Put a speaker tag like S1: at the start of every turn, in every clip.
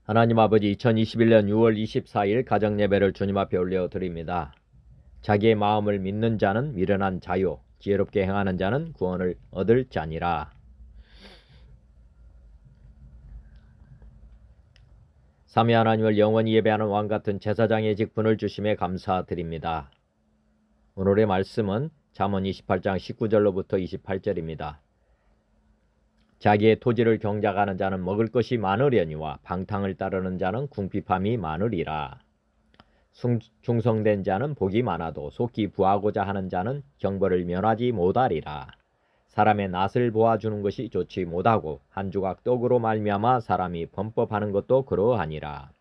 S1: 하나님 아버지, 2021년 6월 24일 가정예배를 주님 앞에 올려드립니다. 자기의 마음을 믿는 자는 미련한 자요, 지혜롭게 행하는 자는 구원을 얻을 자니라. 삼위 하나님을 영원히 예배하는 왕같은 제사장의 직분을 주심에 감사드립니다. 오늘의 말씀은 잠언 28장 19절로부터 28절입니다. 자기의 토지를 경작하는 자는 먹을 것이 많으려니와 방탕을 따르는 자는 궁핍함이 많으리라. 충성된 자는 복이 많아도 속히 부하고자 하는 자는 형벌을 면하지 못하리라. 사람의 낯을 보아주는 것이 좋지 못하고 한 조각 떡으로 말미암아 사람이 범법하는 것도 그러하니라.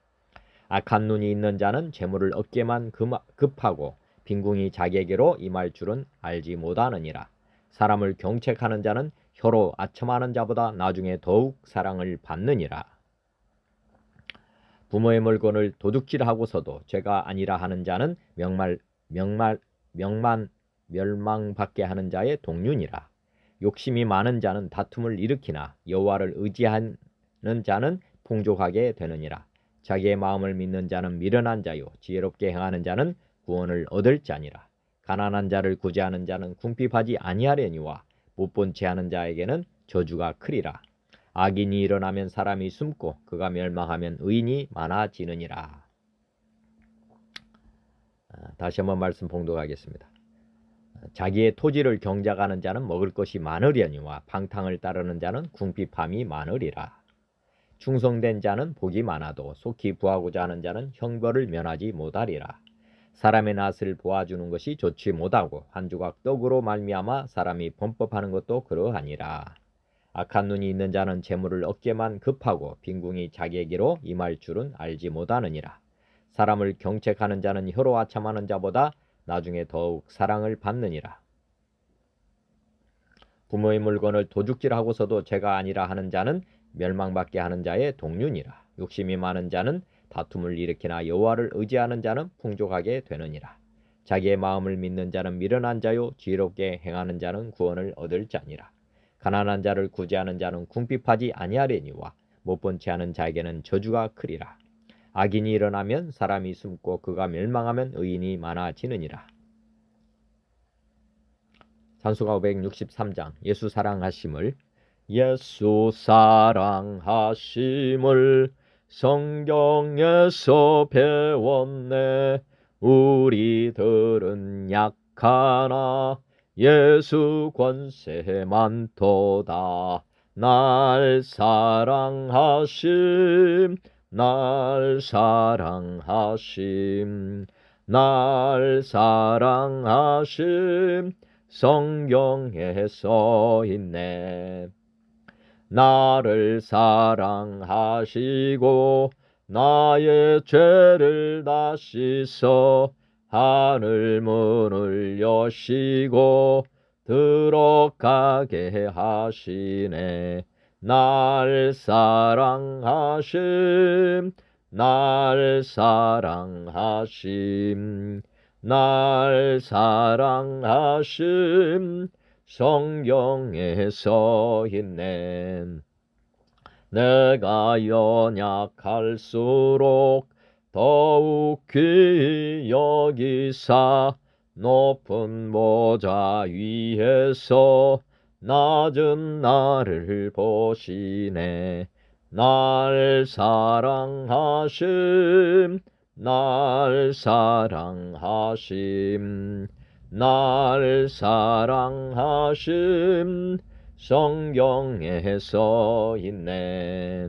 S1: 악한 눈이 있는 자는 재물을 얻게만 급하고 빈궁이 자기에게로 임할 줄은 알지 못하느니라. 사람을 경책하는 자는 혀로 아첨하는 자보다 나중에 더욱 사랑을 받느니라. 부모의 물건을 도둑질하고서도 죄가 아니라 하는 자는 멸망받게 하는 자의 동륜이라. 욕심이 많은 자는 다툼을 일으키나 여호와를 의지하는 자는 풍족하게 되느니라. 자기의 마음을 믿는 자는 미련한 자요, 지혜롭게 행하는 자는 구원을 얻을 자니라. 가난한 자를 구제하는 자는 궁핍하지 아니하려니와 못본 채 하는 자에게는 저주가 크리라. 악인이 일어나면 사람이 숨고 그가 멸망하면 의인이 많아지느니라. 다시 한번 말씀 봉독하겠습니다. 자기의 토지를 경작하는 자는 먹을 것이 많으려니와 방탕을 따르는 자는 궁핍함이 많으리라. 충성된 자는 복이 많아도 속히 부하고자 하는 자는 형벌을 면하지 못하리라. 사람의 낯을 보아주는 것이 좋지 못하고 한 조각 떡으로 말미암아 사람이 범법하는 것도 그러하니라. 악한 눈이 있는 자는 재물을 얻게만 급하고 빈궁이 자기에게로 임할 줄은 알지 못하느니라. 사람을 경책하는 자는 혀로 아첨하는 자보다 나중에 더욱 사랑을 받느니라. 부모의 물건을 도둑질하고서도 죄가 아니라 하는 자는 멸망받게 하는 자의 동륜이라. 욕심이 많은 자는 다툼을 일으키나 여호와를 의지하는 자는 풍족하게 되느니라. 자기의 마음을 믿는 자는 미련한 자요, 지혜롭게 행하는 자는 구원을 얻을 자니라. 가난한 자를 구제하는 자는 궁핍하지 아니하려니와 못본 채 하는 자에게는 저주가 크리라. 악인이 일어나면 사람이 숨고 그가 멸망하면 의인이 많아지느니라. 산수가 563장 예수 사랑하심을 성경에서 배웠네. 우리들은 약하나 예수 권세 많도다. 날 사랑하심 성경에 써 있네. 나를 사랑하시고 나의 죄를 다 씻어 하늘 문을 여시고 들어가게 하시네. 날 사랑하심 성경에 써 있네. 내가 연약할수록 더욱 귀히 여기사 높은 보좌 위에서 낮은 나를 보시네. 날 사랑하심 성경에 써 있네.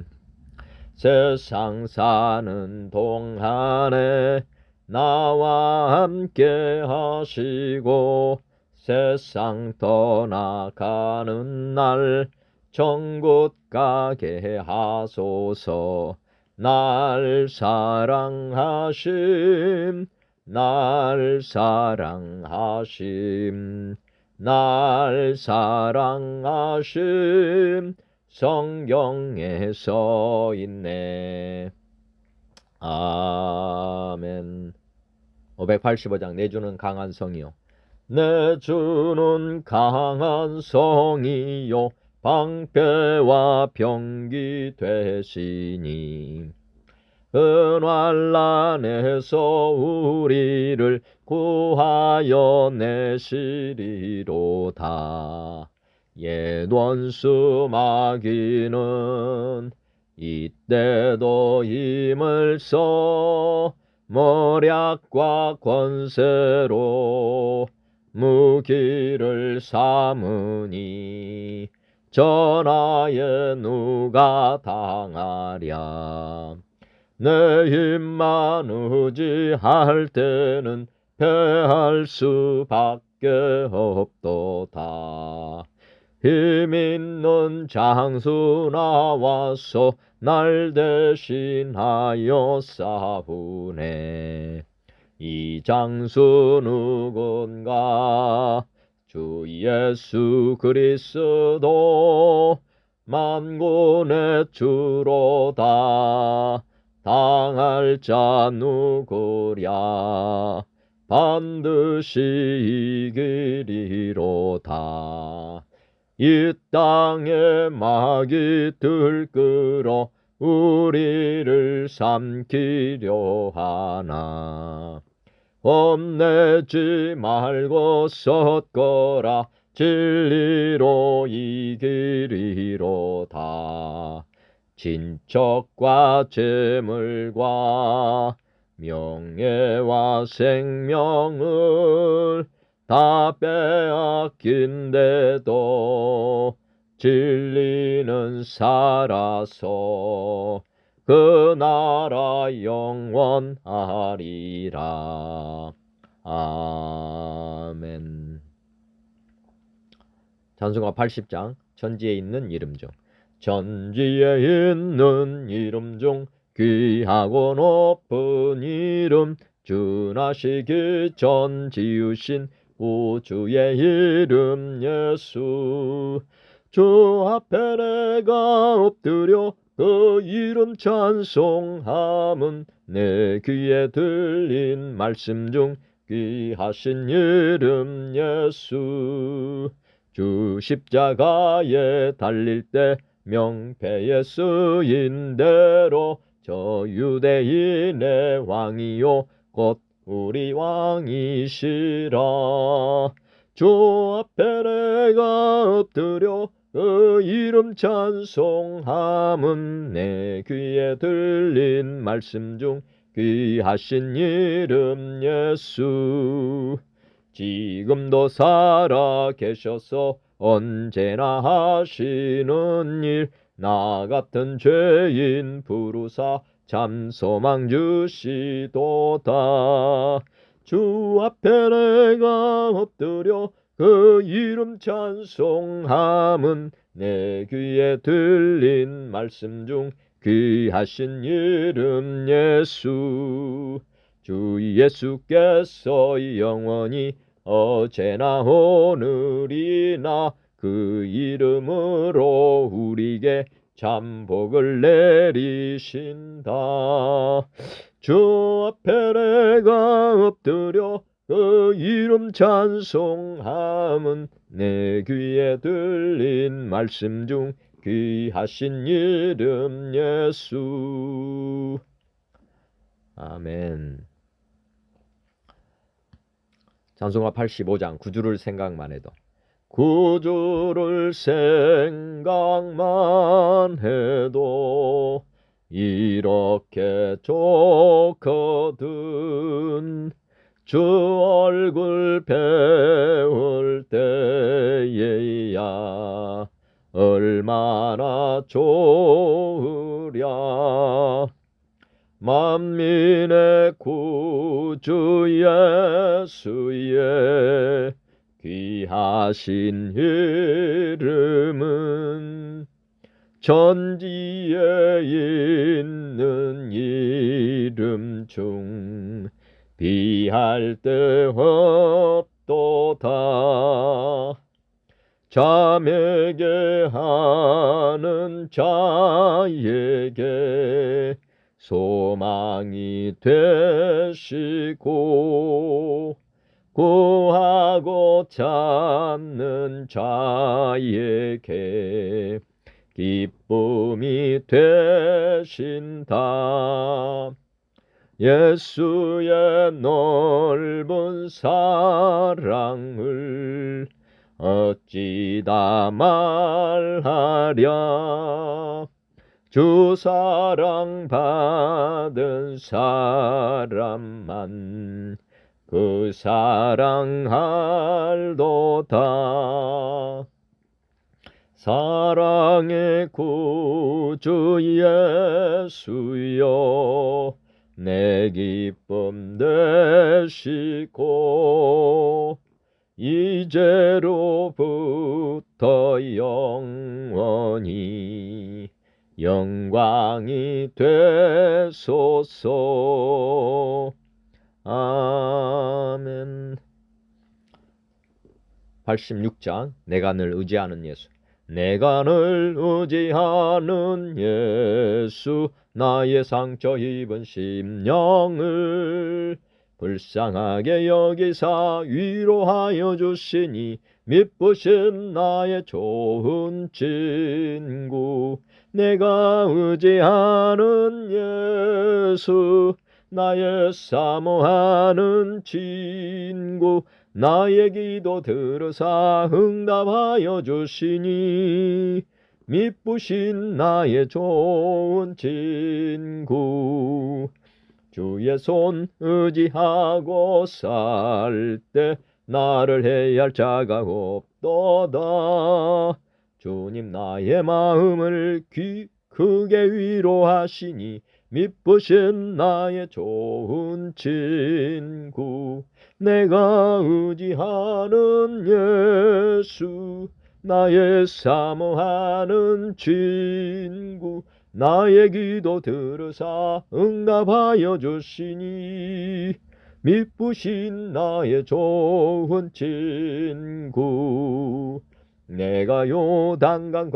S1: 세상 사는 동안에 나와 함께 하시고 세상 떠나가는 날 천국 가게 하소서. 날 사랑하심 성경에 써 있네. 아멘. 585장 내 주는 강한 성이요 내 주는 강한 성이요 방패와 병기 되시니 환난에서 우리를 구하여 내시리로다. 옛 원수 마귀는 이때도 힘을 써 모략과 권세로 무기를 삼으니 전하에 누가 당하랴. 내 힘만 의지할 때는 패할 수밖에 없도다. 힘 있는 장수 나와서 날 대신하여 싸우네. 이 장수 누군가? 주 예수 그리스도 만군의 주로다. 당할 자 누구랴? 반드시 이기리로다. 이 땅에 마귀 들끓어 우리를 삼키려 하나. 겁내지 말고 섰거라. 진리로 이기리로다. 친척과 재물과 명예와 생명을 다 빼앗긴데도 진리는 살아서 그 나라 영원하리라. 아멘. 찬송가 80장 천지에 있는 이름 중. 천지에 있는 이름 중 귀하고 높은 이름, 준하시기 전 지으신 우주의 이름 예수. 주 앞에 내가 엎드려 그 이름 찬송함은 내 귀에 들린 말씀 중 귀하신 이름 예수. 주 십자가에 달릴 때 명패에 쓰인 대로 저 유대인의 왕이요 곧 우리 왕이시라. 주 앞에 내가 엎드려 그 이름 찬송함은 내 귀에 들린 말씀 중 귀하신 이름 예수. 지금도 살아 계셔서 언제나 하시는 일, 나 같은 죄인 부르사 참 소망 주시도다. 주 앞에 내가 엎드려 그 이름 찬송함은 내 귀에 들린 말씀 중 귀하신 이름 예수. 주 예수께서 영원히 어제나 오늘이나 그 이름으로 우리에게 참 복을 내리신다. 주 앞에 내가 엎드려 그 이름 찬송함은 내 귀에 들린 말씀 중 귀하신 이름 예수. 아멘. 찬송가 85장 구주를 생각만 해도. 구주를 생각만 해도 이렇게 좋거든. 주 얼굴 배울 때에야 얼마나 좋으랴. 만민의 구주 예수의 귀하신 이름은 천지에 있는 이름 중 비할 데 없도다. 잠에게 하는 자에게 소망이 되시고 구하고 찾는 자에게 기쁨이 되신다. 예수의 넓은 사랑을 어찌 다 말하랴. 주 사랑 받은 사람만 그 사랑할도다. 사랑의 구주 예수여 내 기쁨 되시고 이제로부터 영원히 영광이 되소서. 아멘. 86장 내가 늘 의지하는 예수. 내가 늘 의지하는 예수 나의 상처 입은 심령을 불쌍하게 여기사 위로하여 주시니 미쁘신 나의 좋은 친구. 내가 의지하는 예수 나의 사모하는 친구. 나의 기도 들으사 응답하여 주시니 미쁘신 나의 좋은 친구. 주의 손 의지하고 살 때 나를 해할 자가 없도다. 주님 나의 마음을 크게 위로하시니 미쁘신 나의 좋은 친구. 내가 의지하는 예수 나의 사모하는 친구. 나의 기도 들으사 응답하여 주시니 미쁘신 나의 좋은 친구. 내가 요단강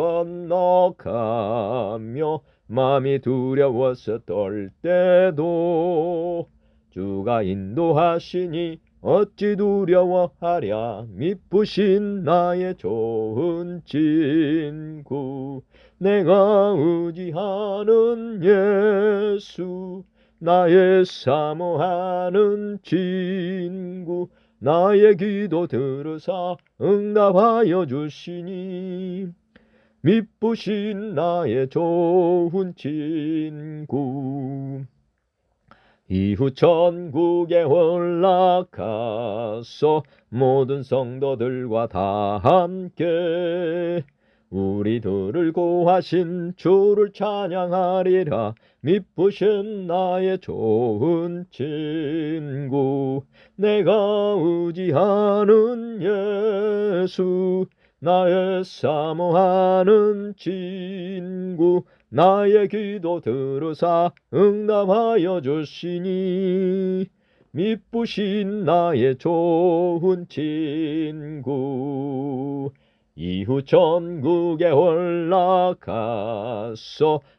S1: 건너가며 마음이 두려워서 떨 때도 주가 인도하시니 어찌 두려워하랴. 미쁘신 나의 좋은 친구. 내가 의지하는 예수 나의 사모하는 친구. 나의 기도 들으사 응답하여 주시니 미쁘신 나의 좋은 친구. 이후 천국에 올라가서 모든 성도들과 다 함께 우리들을 구하신 주를 찬양하리라. 미쁘신 나의 좋은 친구. 내가 의지하는 예수 나의 사모하는 친구. 나의 기도 들으사 응답하여 주시니 미쁘신 나의 좋은 친구. 이후 천국에 올라가서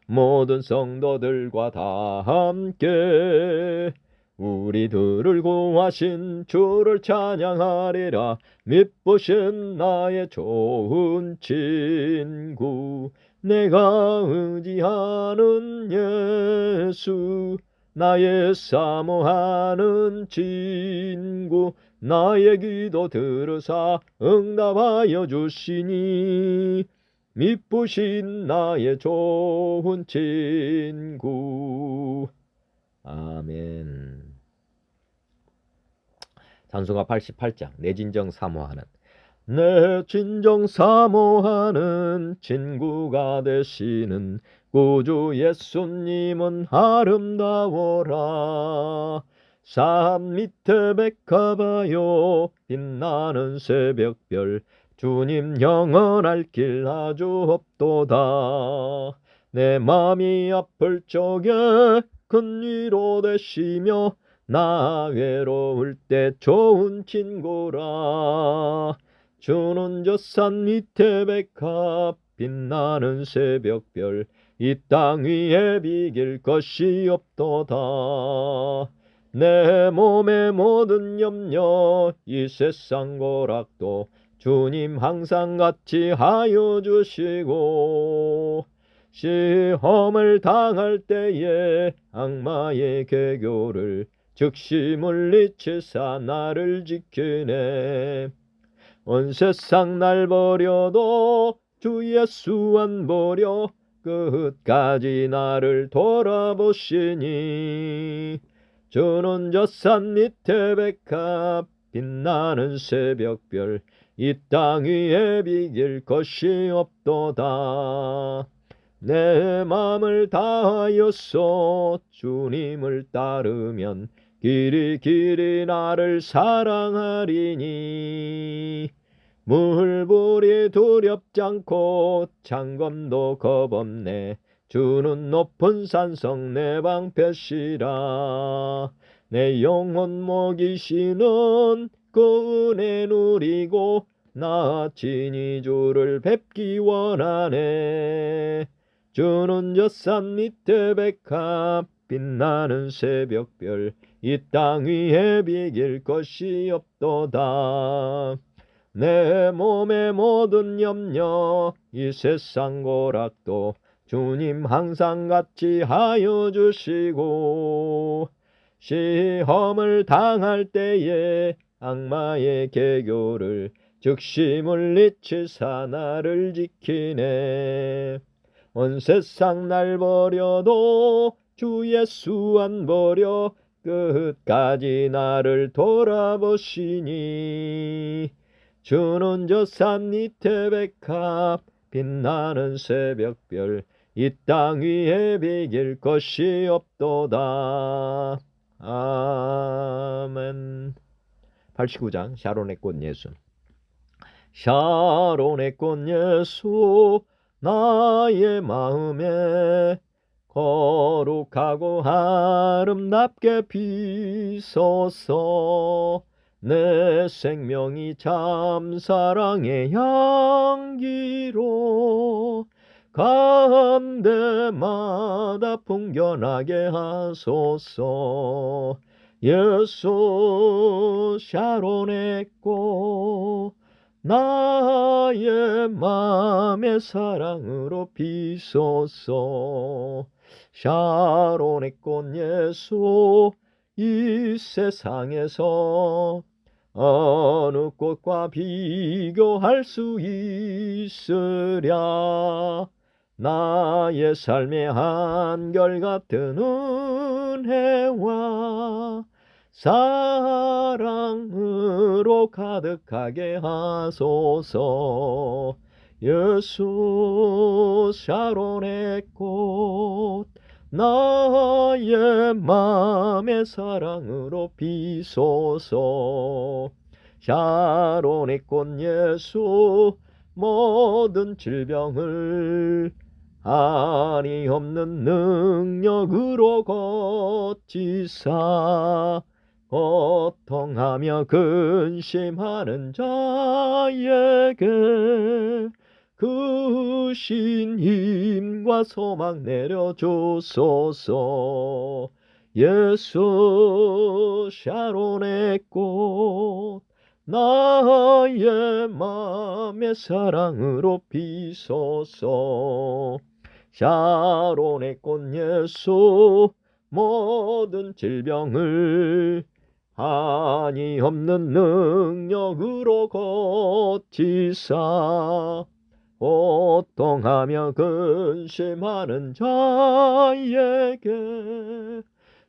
S1: 모든 성도들과 다 함께 우리들을 구하신 주를 찬양하리라. 미쁘신 나의 좋은 친구. 내가 의지하는 예수 나의 사모하는 친구. 나의 기도 들으사 응답하여 주시니 미쁘신 나의 좋은 친구. 아멘. 찬송가 88장 내 진정 사모하는. 내 진정 사모하는 친구가 되시는 구주 예수님은 아름다워라. 산 밑에 백합하여 빛나는 새벽별 주님 영원할 길 아주 없도다. 내 맘이 아플 적에 큰 위로 되시며 나 외로울 때 좋은 친구라. 주는 저 산 밑에 백합 빛나는 새벽별 이 땅 위에 비길 것이 없도다. 내 몸의 모든 염려 이 세상 고락도 주님 항상 같이 하여 주시고 시험을 당할 때에 악마의 계교를 즉시 물리치사 나를 지키네. 온 세상 날 버려도 주 예수 안 버려 끝까지 나를 돌아보시니. 주는 저 산 밑에 백합 빛나는 새벽별 이 땅 위에 비길 것이 없도다. 내 맘을 다하여서 주님을 따르면 길이 길이 나를 사랑하리니. 물불이 두렵지 않고 창검도 겁없네. 주는 높은 산성 내 방패시라. 내 영혼 먹이시는 그 은혜 누리고 나 친히 주를 뵙기 원하네. 주는 저 산 밑에 백합 빛나는 새벽별 이 땅 위에 비길 것이 없도다. 내 몸의 모든 염려 이 세상 고락도 주님 항상 같이 하여 주시고 시험을 당할 때에 악마의 계교를 즉시 물리치사 나를 지키네. 온 세상 날 버려도 주 예수 안 버려 끝까지 나를 돌아보시니. 주는 저 산 밑에 백합 빛나는 새벽별 이 땅 위에 비길 것이 없도다. 아멘. 89장 샤론의 꽃 예수. 샤론의 꽃 예수 나의 마음에 거룩하고 아름답게 피소서. 내 생명이 참 사랑의 향기로 간데마다 풍겨나게 하소서. 예수 샤론의 꽃 나의 맘의 사랑으로 피소서. 샤론의 꽃 예수 이 세상에서 어느 꽃과 비교할 수 있으랴. 나의 삶의 한결같은 은혜와 사랑으로 가득하게 하소서. 예수 샤론의 꽃 나의 맘의 사랑으로 피소서. 샤론의 꽃 예수 모든 질병을 한이 없는 능력으로 고치사 고통하며 근심하는 자에게 그 신 힘과 소망 내려주소서. 예수 샤론의 꽃 나의 맘의 사랑으로 피소서. 샤론의 꽃 예수 모든 질병을 한이 없는 능력으로 고치사 고통하며 근심하는 자에게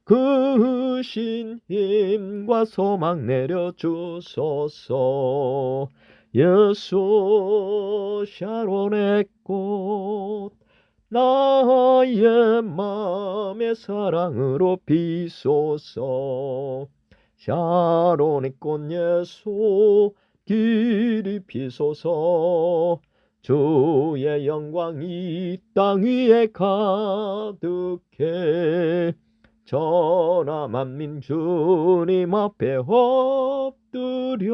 S1: 그 신 힘과 소망 내려주소서. 예수 샤론의 꽃 나의 맘의 사랑으로 피소서. 샤론의 꽃 예수 길이 피소서. 주의 영광이 땅 위에 가득해 전하 만민 주님 앞에 엎드려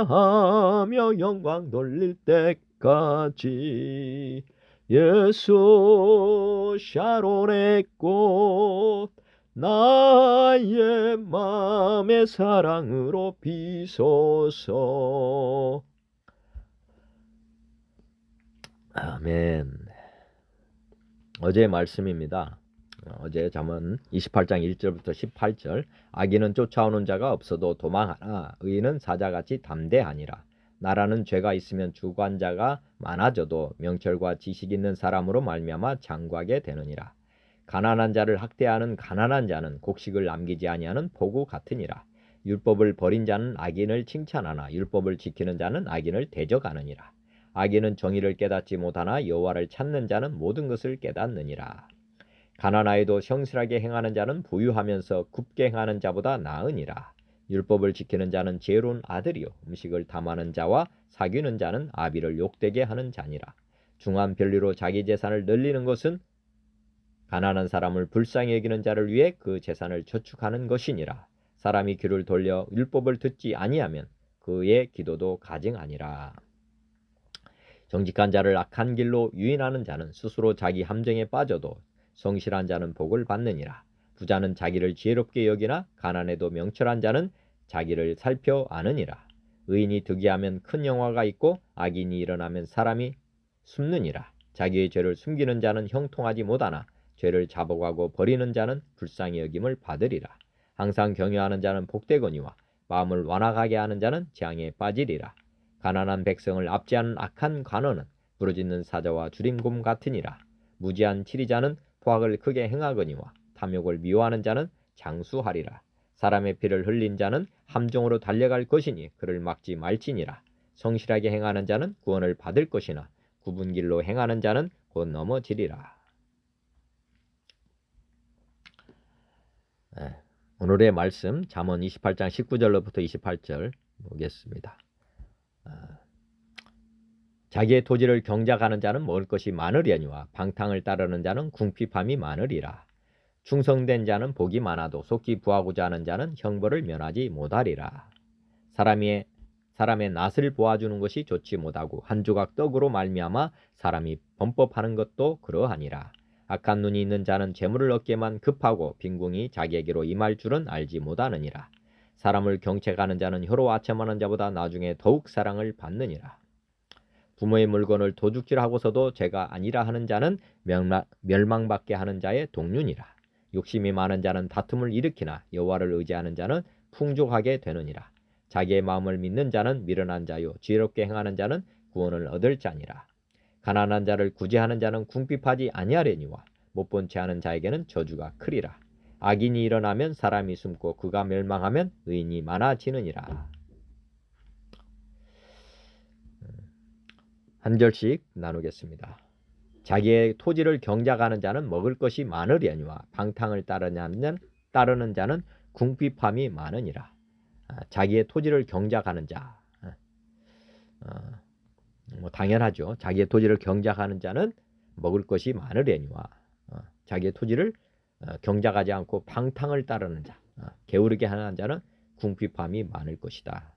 S1: 경배하며 영광 돌릴 때까지. 예수 샤론의 꽃 나의 마음의 사랑으로 비소서. 아멘. 어제의 말씀입니다. 어제 잠언 28장 1절부터 18절. 악인은 쫓아오는 자가 없어도 도망하나 의인은 사자같이 담대하니라. 나라는 죄가 있으면 주관자가 많아져도 명철과 지식 있는 사람으로 말미암아 장구하게 되느니라. 가난한 자를 학대하는 가난한 자는 곡식을 남기지 아니하는 포구 같으니라. 율법을 버린 자는 악인을 칭찬하나 율법을 지키는 자는 악인을 대적하느니라. 악인은 정의를 깨닫지 못하나 여호와를 찾는 자는 모든 것을 깨닫느니라. 가난하여도 성실하게 행하는 자는 부유하면서 굽게 행하는 자보다 나으니라. 율법을 지키는 자는 지혜로운 아들이요 음식을 탐하는 자와 사귀는 자는 아비를 욕되게 하는 자니라. 중한 별리로 자기 재산을 늘리는 것은 가난한 사람을 불쌍히 여기는 자를 위해 그 재산을 저축하는 것이니라. 사람이 귀를 돌려 율법을 듣지 아니하면 그의 기도도 가증하니라. 정직한 자를 악한 길로 유인하는 자는 스스로 자기 함정에 빠져도 성실한 자는 복을 받느니라. 부자는 자기를 지혜롭게 여기나 가난해도 명철한 자는 자기를 살펴 아느니라. 의인이 득이하면 큰 영화가 있고 악인이 일어나면 사람이 숨느니라. 자기의 죄를 숨기는 자는 형통하지 못하나 죄를 자복하고 버리는 자는 불쌍히 여김을 받으리라. 항상 경외하는 자는 복되거니와 마음을 완악하게 하는 자는 재앙에 빠지리라. 가난한 백성을 압제하는 악한 관원은 부르짖는 사자와 주림곰 같으니라. 무지한 치리자는 포악을 크게 행하거니와 탐욕을 미워하는 자는 장수하리라. 사람의 피를 흘린 자는 함정으로 달려갈 것이니 그를 막지 말지니라. 성실하게 행하는 자는 구원을 받을 것이나 굽은 길로 행하는 자는 곧 넘어지리라. 오늘의 말씀 잠언 28장 19절로부터 28절 보겠습니다. 자기의 토지를 경작하는 자는 먹을 것이 많으려니와 방탕을 따르는 자는 궁핍함이 많으리라. 충성된 자는 복이 많아도 속기 부하고자 하는 자는 형벌을 면하지 못하리라. 사람의 낯을 보아주는 것이 좋지 못하고 한 조각 떡으로 말미암아 사람이 범법하는 것도 그러하니라. 악한 눈이 있는 자는 재물을 얻게만 급하고 빈궁이 자기에게로 임할 줄은 알지 못하느니라. 사람을 경책하는 자는 혀로 아첨하는 자보다 나중에 더욱 사랑을 받느니라. 부모의 물건을 도둑질하고서도 죄가 아니라 하는 자는 멸망받게 하는 자의 동륜이라. 욕심이 많은 자는 다툼을 일으키나 여호와를 의지하는 자는 풍족하게 되느니라. 자기의 마음을 믿는 자는 미련한 자요 지혜롭게 행하는 자는 구원을 얻을 자니라. 가난한 자를 구제하는 자는 궁핍하지 아니하려니와 못본 채 하는 자에게는 저주가 크리라. 악인이 일어나면 사람이 숨고 그가 멸망하면 의인이 많아지느니라. 한 절씩 나누겠습니다. 자기의 토지를 경작하는 자는 먹을 것이 많으려니와 방탕을 따르는 자는 궁핍함이 많으니라. 자기의 토지를 경작하는 자, 당연하죠. 자기의 토지를 경작하는 자는 먹을 것이 많으려니와 자기의 토지를 경작하지 않고 방탕을 따르는 자, 게으르게 하는 자는 궁핍함이 많을 것이다.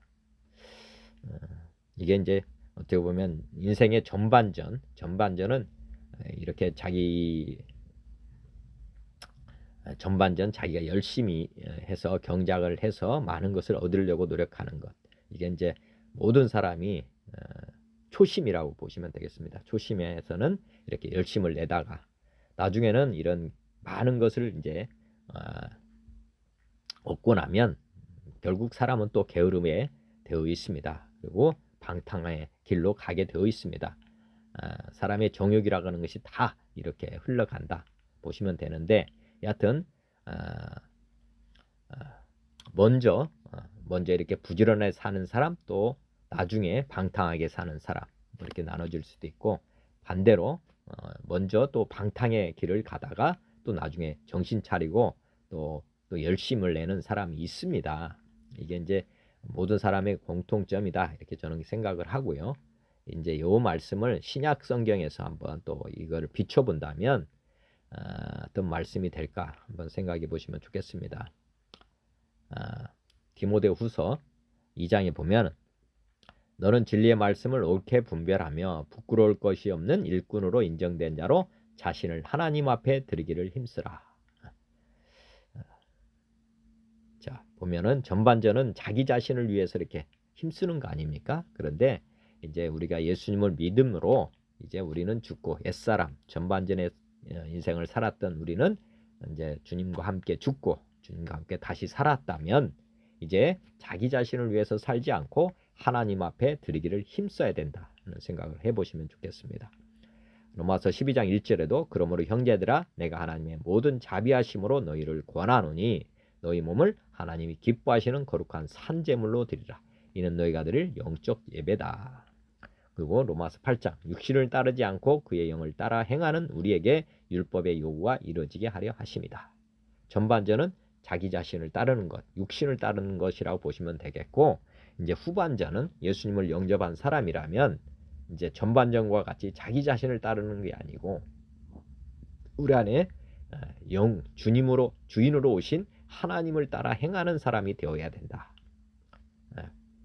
S1: 이게 이제 어떻게 보면 인생의 전반전은 이렇게 자기가 열심히 해서 경작을 해서 많은 것을 얻으려고 노력하는 것. 이게 이제 모든 사람이 초심이라고 보시면 되겠습니다. 초심에서는 이렇게 열심을 내다가 나중에는 이런 많은 것을 이제 얻고 나면 결국 사람은 또 게으름에 되어 있습니다. 그리고 방탕의 길로 가게 되어 있습니다. 사람의 정욕이라고 하는 것이 다 이렇게 흘러간다 보시면 되는데, 여하튼 먼저 이렇게 부지런하게 사는 사람, 또 나중에 방탕하게 사는 사람, 이렇게 나눠질 수도 있고, 반대로 먼저 또 방탕의 길을 가다가 또 나중에 정신 차리고 또 열심을 내는 사람이 있습니다. 이게 이제 모든 사람의 공통점이다, 이렇게 저는 생각을 하고요. 이제 요 말씀을 신약 성경에서 한번 또 이걸 비춰본다면 어떤 말씀이 될까 한번 생각해 보시면 좋겠습니다. 디모데후서 2장에 보면 너는 진리의 말씀을 옳게 분별하며 부끄러울 것이 없는 일꾼으로 인정된 자로 자신을 하나님 앞에 드리기를 힘쓰라. 보면은 전반전은 자기 자신을 위해서 이렇게 힘쓰는 거 아닙니까? 그런데 이제 우리가 예수님을 믿음으로 이제 우리는 죽고 옛사람 전반전의 인생을 살았던 우리는 이제 주님과 함께 죽고 주님과 함께 다시 살았다면 이제 자기 자신을 위해서 살지 않고 하나님 앞에 드리기를 힘써야 된다는 생각을 해보시면 좋겠습니다. 로마서 12장 1절에도 그러므로 형제들아 내가 하나님의 모든 자비하심으로 너희를 권하노니 너희 몸을 하나님이 기뻐하시는 거룩한 산제물로 드리라. 이는 너희가 드릴 영적 예배다. 그리고 로마서 8장 육신을 따르지 않고 그의 영을 따라 행하는 우리에게 율법의 요구가 이루어지게 하려 하심이다. 전반전은 자기 자신을 따르는 것, 육신을 따르는 것이라고 보시면 되겠고 이제 후반전은 예수님을 영접한 사람이라면 이제 전반전과 같이 자기 자신을 따르는 게 아니고 우리 안에 주인으로 오신 하나님을 따라 행하는 사람이 되어야 된다.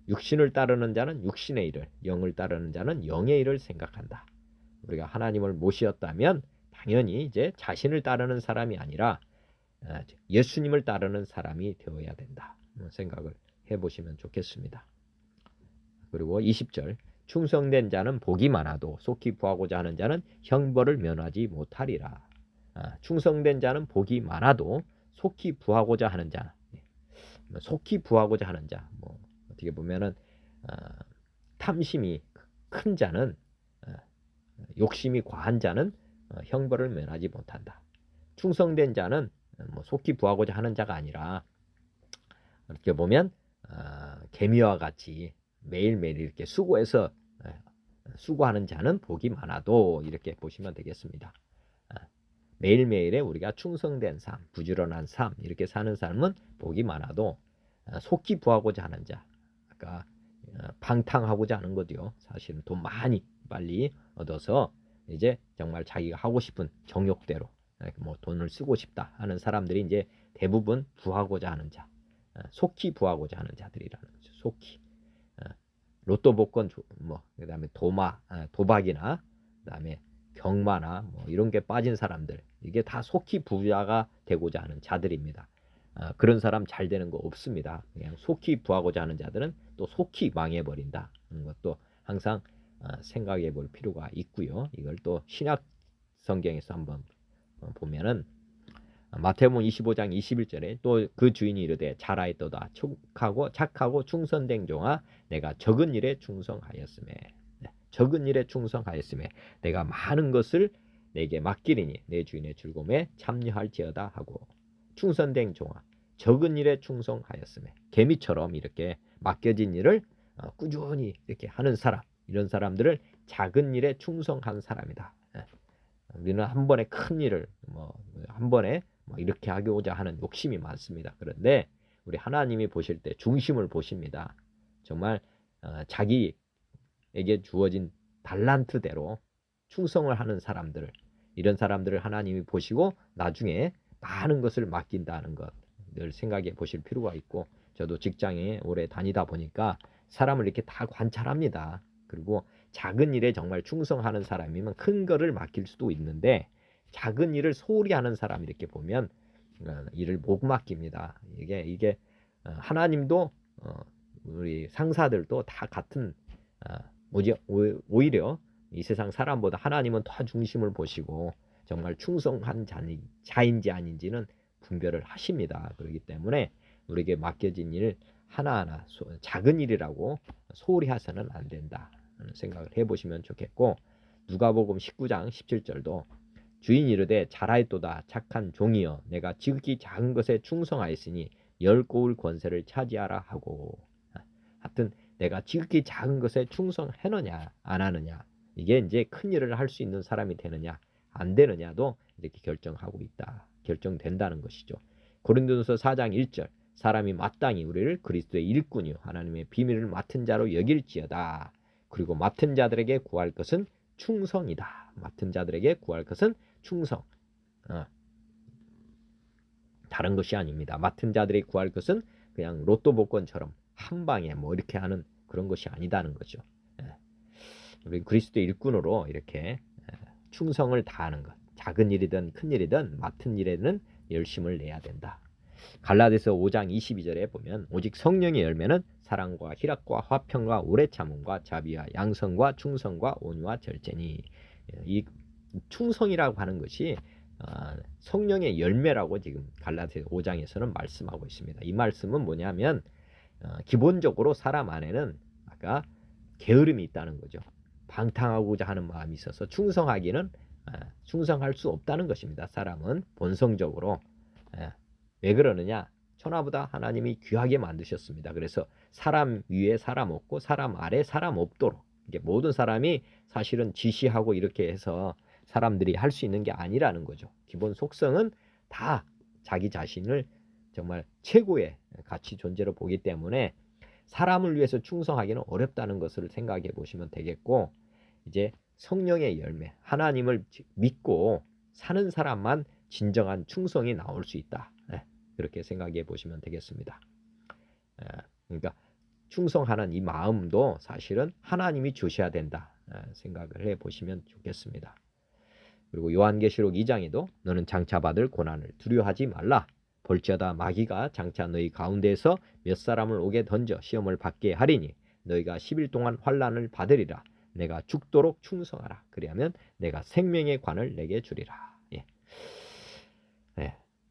S1: 육신을 따르는 자는 육신의 일을, 영을 따르는 자는 영의 일을 생각한다. 우리가 하나님을 모시었다면 당연히 이제 자신을 따르는 사람이 아니라 예수님을 따르는 사람이 되어야 된다. 생각을 해보시면 좋겠습니다. 그리고 20절 충성된 자는 복이 많아도 속히 구하고자 하는 자는 형벌을 면하지 못하리라. 충성된 자는 복이 많아도 속히 구하고자 하는 자, 속히 구하고자 하는 자, 어떻게 보면은 탐심이 큰 자는 욕심이 과한 자는 형벌을 면하지 못한다. 충성된 자는 속히 구하고자 하는 자가 아니라 이렇게 보면 개미와 같이 매일매일 이렇게 수고해서 수고하는 자는 복이 많아도 이렇게 보시면 되겠습니다. 매일매일에 우리가 충성된 삶, 부지런한 삶 이렇게 사는 삶은 복이 많아도 속기 부하고자 하는 자, 아까 방탕하고자 하는 거죠. 사실은 돈 많이 빨리 얻어서 이제 정말 자기가 하고 싶은 정욕대로 돈을 쓰고 싶다 하는 사람들이 이제 대부분 부하고자 하는 자, 속히 부하고자 하는 자들이라는 거죠. 속히 로또 복권 그다음에 도박이나 그다음에 경마나 이런 게 빠진 사람들 이게 다 속히 부자가 되고자 하는 자들입니다. 그런 사람 잘 되는 거 없습니다. 그냥 속히 부하고자 하는 자들은 또 속히 망해버린다. 것도 항상 생각해 볼 필요가 있고요. 이걸 또 신약 성경에서 한번 보면은 마태복음 25장 21절에 또 그 주인이 이르되 잘하였도다 착하고 충성된 종아 내가 적은 일에 충성하였음에 적은 일에 충성하였음에 내가 많은 것을 내게 맡기리니 내 주인의 즐거움에 참여할지어다 하고 충성된 종아 적은 일에 충성하였음에 개미처럼 이렇게 맡겨진 일을 꾸준히 이렇게 하는 사람 이런 사람들을 작은 일에 충성한 사람이다. 우리는 한 번에 큰 일을 한 번에 이렇게 하고자 하는 욕심이 많습니다. 그런데 우리 하나님이 보실 때 중심을 보십니다. 정말 자기에게 주어진 달란트대로 충성을 하는 사람들 이런 사람들을 하나님이 보시고 나중에 많은 것을 맡긴다는 것 늘 생각해 보실 필요가 있고 저도 직장에 오래 다니다 보니까 사람을 이렇게 다 관찰합니다. 그리고 작은 일에 정말 충성하는 사람이면 큰 거를 맡길 수도 있는데 작은 일을 소홀히 하는 사람 이렇게 보면 일을 못 맡깁니다. 이게 하나님도 우리 상사들도 다 같은 오히려 이 세상 사람보다 하나님은 더 중심을 보시고 정말 충성한 자인지 아닌지는 분별을 하십니다. 그렇기 때문에 우리에게 맡겨진 일 하나하나 작은 일이라고 소홀히 해서는 안 된다 생각을 해보시면 좋겠고 누가복음 19장 17절도 주인이 이르되 잘하였도다 착한 종이여 내가 지극히 작은 것에 충성하였으니 10고울 권세를 차지하라 하고 하여튼 내가 지극히 작은 것에 충성하느냐 안 하느냐 이게 이제 큰 일을 할 수 있는 사람이 되느냐 안 되느냐도 이렇게 결정된다는 것이죠. 고린도전서 4장 1절 사람이 마땅히 우리를 그리스도의 일꾼이요 하나님의 비밀을 맡은 자로 여길지어다. 그리고 맡은 자들에게 구할 것은 충성이다. 맡은 자들에게 구할 것은 충성. 다른 것이 아닙니다. 맡은 자들이 구할 것은 그냥 로또 복권처럼 한 방에 이렇게 하는 그런 것이 아니다는 거죠. 우리 그리스도의 일꾼으로 이렇게 충성을 다하는 것. 작은 일이든 큰 일이든 맡은 일에는 열심을 내야 된다. 갈라디아서 5장 22절에 보면 오직 성령의 열매는 사랑과 희락과 화평과 오래 참음과 자비와 양성과 충성과 온유와 절제니. 이 충성이라고 하는 것이 성령의 열매라고 지금 갈라디아서 5장에서는 말씀하고 있습니다. 이 말씀은 뭐냐면 기본적으로 사람 안에는 아까 게으름이 있다는 거죠. 방탕하고자 하는 마음이 있어서 충성하기는 충성할 수 없다는 것입니다. 사람은 본성적으로. 왜 그러느냐? 천하보다 하나님이 귀하게 만드셨습니다. 그래서 사람 위에 사람 없고 사람 아래 사람 없도록, 이게 모든 사람이 사실은 지시하고 이렇게 해서 사람들이 할 수 있는 게 아니라는 거죠. 기본 속성은 다 자기 자신을 정말 최고의 가치 존재로 보기 때문에 사람을 위해서 충성하기는 어렵다는 것을 생각해 보시면 되겠고, 이제 성령의 열매, 하나님을 믿고 사는 사람만 진정한 충성이 나올 수 있다. 그렇게 생각해 보시면 되겠습니다. 그러니까 충성하는 이 마음도 사실은 하나님이 주셔야 된다 생각을 해 보시면 좋겠습니다. 그리고 요한계시록 2장에도 너는 장차 받을 고난을 두려워하지 말라. 볼지어다 마귀가 장차 너희 가운데에서 몇 사람을 오게 던져 시험을 받게 하리니 너희가 10일 동안 환난을 받으리라. 내가 죽도록 충성하라. 그리하면 내가 생명의 관을 내게 주리라.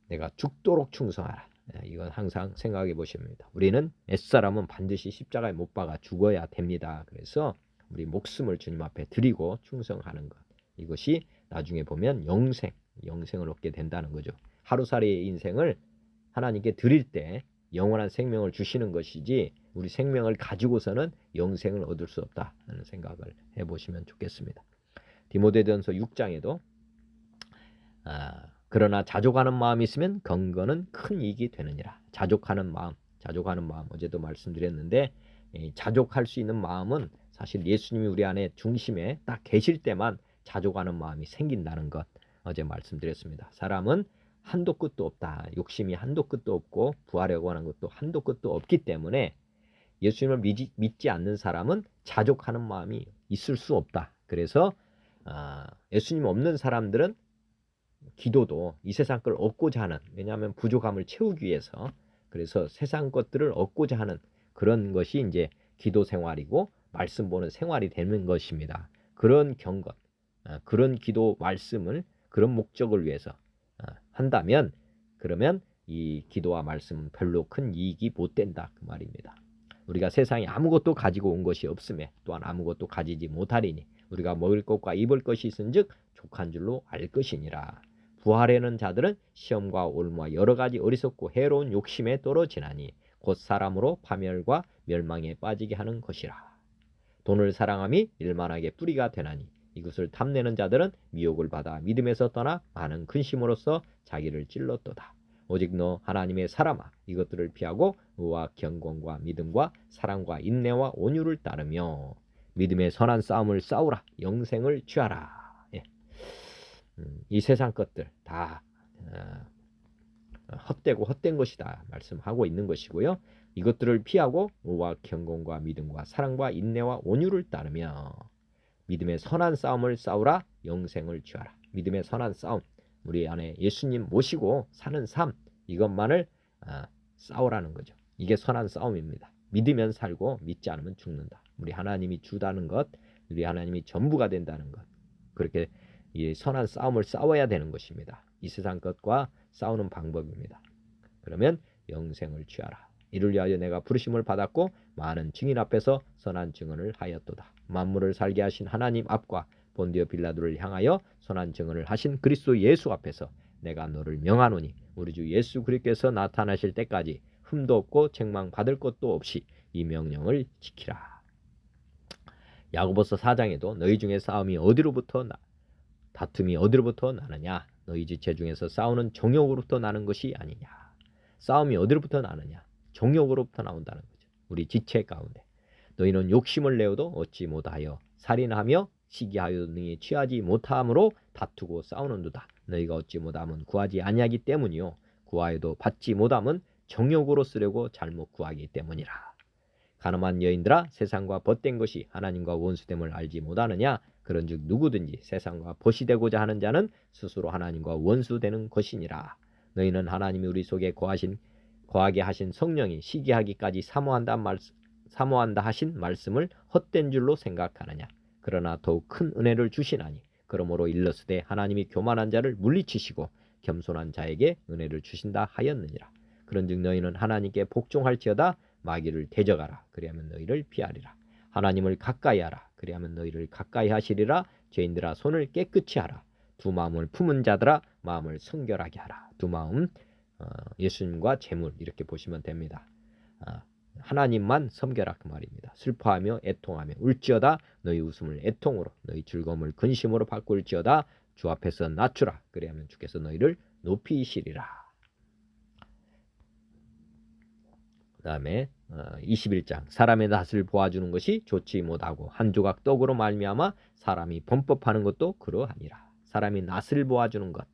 S1: 내가 죽도록 충성하라. 이건 항상 생각해 보십니다. 우리는 옛사람은 반드시 십자가에 못 박아 죽어야 됩니다. 그래서 우리 목숨을 주님 앞에 드리고 충성하는 것, 이것이 나중에 보면 영생을 얻게 된다는 거죠. 하루살이의 인생을 하나님께 드릴 때 영원한 생명을 주시는 것이지 우리 생명을 가지고서는 영생을 얻을 수 없다는 생각을 해보시면 좋겠습니다. 디모데전서 6장에도 그러나 자족하는 마음이 있으면 경건은 큰 이익이 되느니라. 자족하는 마음 어제도 말씀드렸는데, 자족할 수 있는 마음은 사실 예수님이 우리 안에 중심에 딱 계실 때만 자족하는 마음이 생긴다는 것 어제 말씀드렸습니다. 사람은 한도 끝도 없다. 욕심이 한도 끝도 없고 부하려고 하는 것도 한도 끝도 없기 때문에 예수님을 믿지 않는 사람은 자족하는 마음이 있을 수 없다. 그래서 예수님 없는 사람들은 기도도 이 세상 걸 얻고자 하는, 왜냐하면 부족함을 채우기 위해서, 그래서 세상 것들을 얻고자 하는 그런 것이 이제 기도 생활이고 말씀 보는 생활이 되는 것입니다. 그런 경건, 그런 기도 말씀을 그런 목적을 위해서 한다면, 그러면 이 기도와 말씀은 별로 큰 이익이 못 된다 그 말입니다. 우리가 세상에 아무것도 가지고 온 것이 없음에 또한 아무것도 가지지 못하리니 우리가 먹을 것과 입을 것이 있은즉 족한 줄로 알 것이니라. 부하려는 자들은 시험과 올무와 여러 가지 어리석고 해로운 욕심에 떨어지나니 곧 사람으로 파멸과 멸망에 빠지게 하는 것이라. 돈을 사랑함이 일만하게 뿌리가 되나니 이것을 탐내는 자들은 미혹을 받아 믿음에서 떠나 많은 근심으로써 자기를 찔렀도다. 오직 너 하나님의 사람아, 이것들을 피하고 의와 경건과 믿음과 사랑과 인내와 온유를 따르며 믿음의 선한 싸움을 싸우라. 영생을 취하라. 이 세상 것들 다 헛되고 헛된 것이다 말씀하고 있는 것이고요. 이것들을 피하고 의와 경건과 믿음과 사랑과 인내와 온유를 따르며 믿음의 선한 싸움을 싸우라. 영생을 취하라. 믿음의 선한 싸움, 우리 안에 예수님 모시고 사는 삶, 이것만을 싸우라는 거죠. 이게 선한 싸움입니다. 믿으면 살고 믿지 않으면 죽는다. 우리 하나님이 주다는 것, 우리 하나님이 전부가 된다는 것, 그렇게 이 선한 싸움을 싸워야 되는 것입니다. 이 세상 것과 싸우는 방법입니다. 그러면 영생을 취하라. 이를 위하여 내가 부르심을 받았고 많은 증인 앞에서 선한 증언을 하였도다. 만물을 살게 하신 하나님 앞과 본디오 빌라도를 향하여 선한 증언을 하신 그리스도 예수 앞에서 내가 너를 명하노니 우리 주 예수 그리스도께서 나타나실 때까지 흠도 없고 책망 받을 것도 없이 이 명령을 지키라. 야고보서 4장에도 너희 중에 다툼이 어디로부터 나느냐? 너희 지체 중에서 싸우는 정욕으로부터 나는 것이 아니냐? 싸움이 어디로부터 나느냐? 정욕으로부터 나온다는 거죠. 우리 지체 가운데 너희는 욕심을 내어도 얻지 못하여 살인하며 시기하여 능히 취하지 못함으로 다투고 싸우는도다. 너희가 얻지 못함은 구하지 아니하기 때문이요 구하여도 받지 못함은 정욕으로 쓰려고 잘못 구하기 때문이라. 가늠한 여인들아, 세상과 벗된 것이 하나님과 원수됨을 알지 못하느냐? 그런즉 누구든지 세상과 벗이 되고자 하는 자는 스스로 하나님과 원수되는 것이니라. 너희는 하나님이 우리 속에 거하게 하신 성령이 시기하기까지 사모한다 하신 말씀을 헛된 줄로 생각하느냐. 그러나 더욱 큰 은혜를 주시나니 그러므로 일러스되 하나님이 교만한 자를 물리치시고 겸손한 자에게 은혜를 주신다 하였느니라. 그런즉 너희는 하나님께 복종할지어다. 마귀를 대적하라. 그리하면 너희를 피하리라. 하나님을 가까이 하라. 그리하면 너희를 가까이 하시리라. 죄인들아 손을 깨끗이 하라. 두 마음을 품은 자들아 마음을 성결하게 하라. 두 마음 예수님과 재물 이렇게 보시면 됩니다. 하나님만 섬겨라 그 말입니다. 슬퍼하며 애통하며 울지어다. 너희 웃음을 애통으로 너희 즐거움을 근심으로 바꿀지어다. 주 앞에서 낮추라. 그리하면 주께서 너희를 높이시리라. 그 다음에 21장 사람의 낯을 보아주는 것이 좋지 못하고 한 조각 떡으로 말미암아 사람이 범법하는 것도 그러하니라. 사람이 낯을 보아주는 것,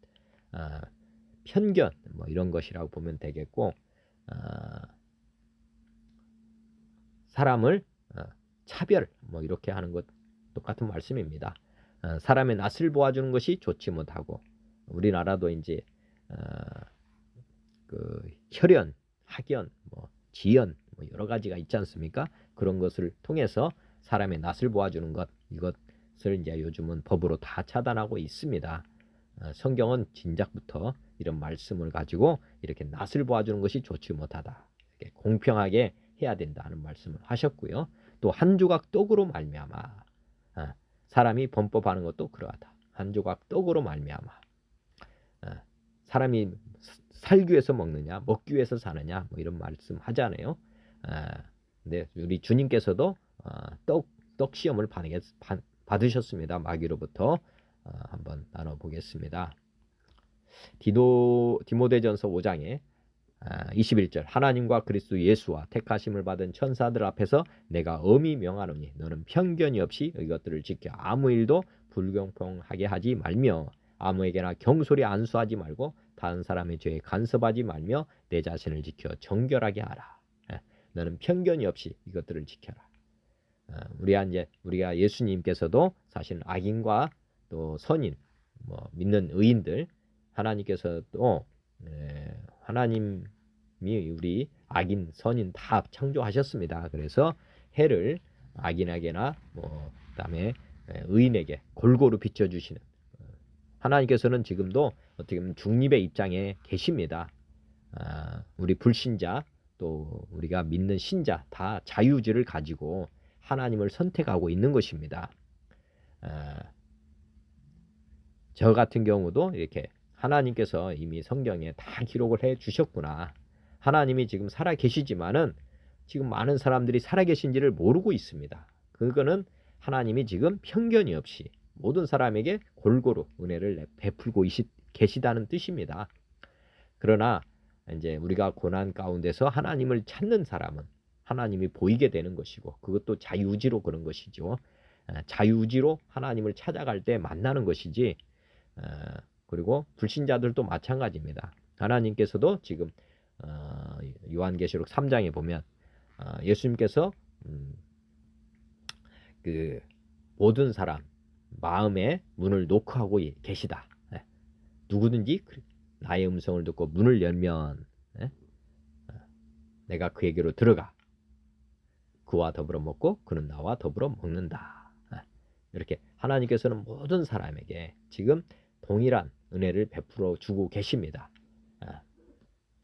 S1: 편견 뭐 이런 것이라고 보면 되겠고, 사람을 차별 뭐 이렇게 하는 것 똑같은 말씀입니다. 사람의 낯을 보아주는 것이 좋지 못하고, 우리나라도 이제 그 혈연, 학연, 뭐 지연 뭐 여러 가지가 있지 않습니까? 그런 것을 통해서 사람의 낯을 보아주는 것, 이것을 이제 요즘은 법으로 다 차단하고 있습니다. 성경은 진작부터 이런 말씀을 가지고 이렇게 낯을 보아주는 것이 좋지 못하다. 이렇게 공평하게 해야 된다는 말씀을 하셨고요. 또 한 조각 떡으로 말미암아 사람이 범법하는 것도 그러하다. 한 조각 떡으로 말미암아 사람이 살기 위해서 먹느냐, 먹기 위해서 사느냐, 뭐 이런 말씀 하잖아요. 근데 우리 주님께서도 떡 시험을 받으셨습니다. 마귀로부터. 한번 나눠보겠습니다. 디모데전서 5장에 21절 하나님과 그리스도 예수와 택하심을 받은 천사들 앞에서 내가 엄히 명하노니 너는 편견이 없이 이것들을 지켜 아무 일도 불공평하게 하지 말며 아무에게나 경솔히 안수하지 말고 다른 사람의 죄에 간섭하지 말며 내 자신을 지켜 정결하게 하라. 너는 편견이 없이 이것들을 지켜라. 우리가 예수님께서도 사실 악인과 또 선인, 뭐 믿는 의인들, 하나님께서도 하나님이 우리 악인, 선인 다 창조하셨습니다. 그래서 해를 악인에게나 뭐 그다음에 의인에게 골고루 비춰주시는 하나님께서는 지금도 어떻게 보면 중립의 입장에 계십니다. 우리 불신자 또 우리가 믿는 신자 다 자유의지를 가지고 하나님을 선택하고 있는 것입니다. 저 같은 경우도 이렇게 하나님께서 이미 성경에 다 기록을 해 주셨구나. 하나님이 지금 살아 계시지만은 지금 많은 사람들이 살아 계신지를 모르고 있습니다. 그거는 하나님이 지금 편견이 없이 모든 사람에게 골고루 은혜를 베풀고 계시다는 뜻입니다. 그러나 이제 우리가 고난 가운데서 하나님을 찾는 사람은 하나님이 보이게 되는 것이고, 그것도 자유의지로 그런 것이죠. 자유의지로 하나님을 찾아갈 때 만나는 것이지, 그리고 불신자들도 마찬가지입니다. 하나님께서도 지금 요한계시록 3장에 보면 예수님께서 그 모든 사람 마음의 문을 노크하고 계시다. 누구든지 나의 음성을 듣고 문을 열면 내가 그에게로 들어가 그와 더불어 먹고 그는 나와 더불어 먹는다. 이렇게 하나님께서는 모든 사람에게 지금 동일한 은혜를 베풀어 주고 계십니다.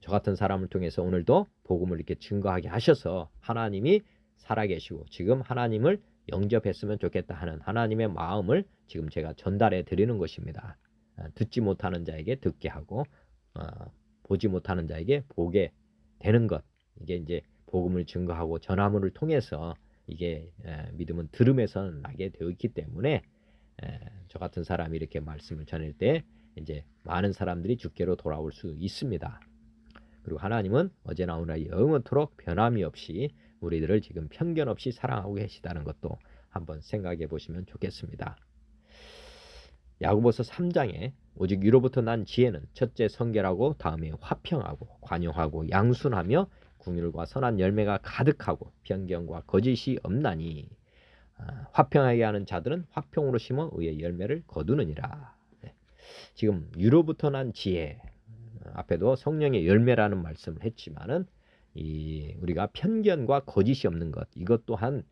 S1: 저 같은 사람을 통해서 오늘도 복음을 이렇게 증거하게 하셔서 하나님이 살아계시고 지금 하나님을 영접했으면 좋겠다 하는 하나님의 마음을 지금 제가 전달해 드리는 것입니다. 듣지 못하는 자에게 듣게 하고 보지 못하는 자에게 보게 되는 것, 이게 이제 복음을 증거하고 전함을 통해서 이게 믿음은 들음에서 나게 되어 있기 때문에 저 같은 사람이 이렇게 말씀을 전할 때 이제 많은 사람들이 주께로 돌아올 수 있습니다. 그리고 하나님은 어제나 오늘 영원토록 변함이 없이 우리들을 지금 편견 없이 사랑하고 계시다는 것도 한번 생각해 보시면 좋겠습니다. 야고보서 3장에 오직 위로부터 난 지혜는 첫째 성결하고 다음에 화평하고 관용하고 양순하며 긍휼과 선한 열매가 가득하고 편견과 거짓이 없나니 화평하게 하는 자들은 화평으로 심어 의의 열매를 거두느니라. 지금 위로부터 난 지혜, 앞에도 성령의 열매라는 말씀을 했지만은 우리가 편견과 거짓이 없는 것, 이것 또한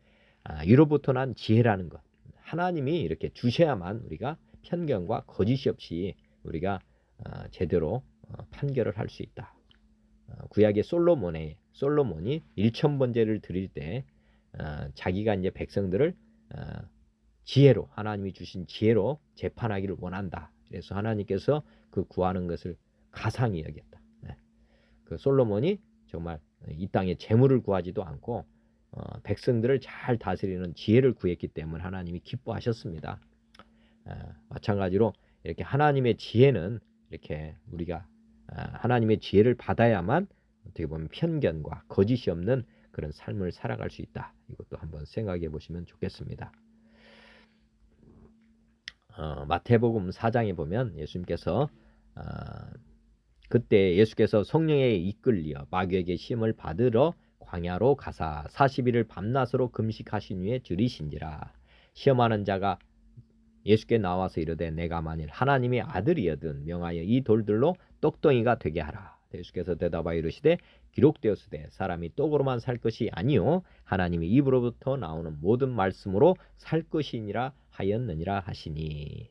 S1: 위로부터 난 지혜라는 것. 하나님이 이렇게 주셔야만 우리가 편견과 거짓이 없이 우리가 제대로 판결을 할 수 있다. 구약의 솔로몬이 1000번제를 드릴 때 자기가 이제 백성들을 지혜로, 하나님이 주신 지혜로 재판하기를 원한다. 그래서 하나님께서 그 구하는 것을 가상히 여겼다. 그 솔로몬이 정말 이 땅에 재물을 구하지도 않고 백성들을 잘 다스리는 지혜를 구했기 때문에 하나님이 기뻐하셨습니다. 마찬가지로 이렇게 하나님의 지혜는 이렇게 우리가 하나님의 지혜를 받아야만 어떻게 보면 편견과 거짓이 없는 그런 삶을 살아갈 수 있다. 이것도 한번 생각해 보시면 좋겠습니다. 마태복음 4장에 보면 예수님께서 그때 예수께서 성령에 이끌리어 마귀에게 시험을 받으러 광야로 가사 40일을 밤낮으로 금식하신 후에 들이신지라. 시험하는 자가 예수께 나와서 이르되 내가 만일 하나님의 아들이여든 명하여 이 돌들로 떡덩이가 되게 하라. 예수께서 대답하여 이르시되 기록되었으되 사람이 떡으로만 살 것이 아니요 하나님의 입으로부터 나오는 모든 말씀으로 살 것이니라 하였느니라 하시니.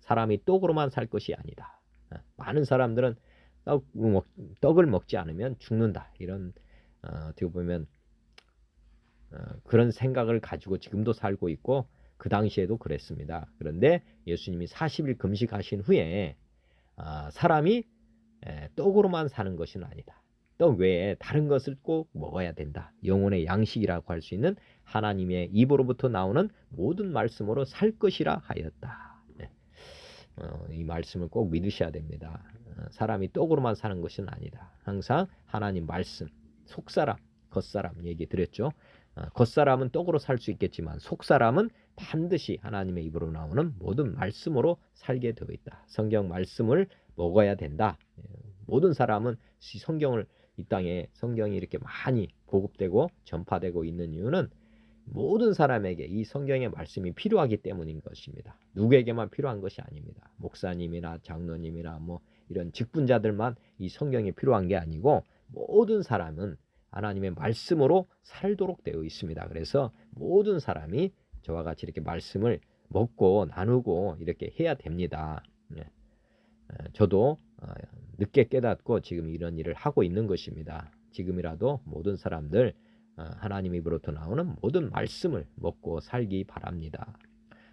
S1: 사람이 떡으로만 살 것이 아니다. 많은 사람들은 떡을 먹지 않으면 죽는다. 이런 어떻게 보면 그런 생각을 가지고 지금도 살고 있고 그 당시에도 그랬습니다. 그런데 예수님이 40일 금식하신 후에 사람이 떡으로만 사는 것은 아니다. 떡 외에 다른 것을 꼭 먹어야 된다. 영혼의 양식이라고 할 수 있는 하나님의 입으로부터 나오는 모든 말씀으로 살 것이라 하였다. 이 말씀을 꼭 믿으셔야 됩니다. 사람이 떡으로만 사는 것은 아니다. 항상 하나님 말씀, 속사람, 겉사람 얘기 드렸죠. 겉사람은 떡으로 살 수 있겠지만 속사람은 반드시 하나님의 입으로 나오는 모든 말씀으로 살게 되어 있다. 성경 말씀을 먹어야 된다. 모든 사람은 성경을 이 땅에 성경이 이렇게 많이 보급되고 전파되고 있는 이유는 모든 사람에게 이 성경의 말씀이 필요하기 때문인 것입니다. 누구에게만 필요한 것이 아닙니다. 목사님이나 장로님이나 뭐 이런 직분자들만 이 성경이 필요한 게 아니고 모든 사람은 하나님의 말씀으로 살도록 되어 있습니다. 그래서 모든 사람이 저와 같이 이렇게 말씀을 먹고 나누고 이렇게 해야 됩니다. 저도 늦게 깨닫고 지금 이런 일을 하고 있는 것입니다. 지금이라도 모든 사람들 하나님 입으로부터 나오는 모든 말씀을 먹고 살기 바랍니다.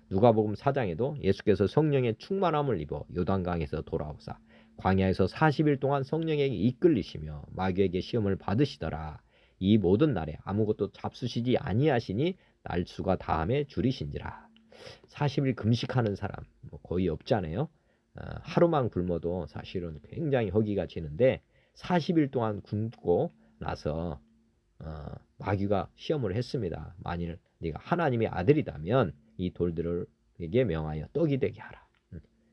S1: 누가복음 4장에도 예수께서 성령의 충만함을 입어 요단강에서 돌아오사 광야에서 40일 동안 성령에게 이끌리시며 마귀에게 시험을 받으시더라. 이 모든 날에 아무것도 잡수시지 아니하시니 날수가 다함에 줄이신지라. 40일 금식하는 사람 거의 없잖아요. 하루만 굶어도 사실은 굉장히 허기가 지는데 40일 동안 굶고 나서 마귀가 시험을 했습니다. 만일 네가 하나님의 아들이다면 이 돌들에게 명하여 떡이 되게 하라.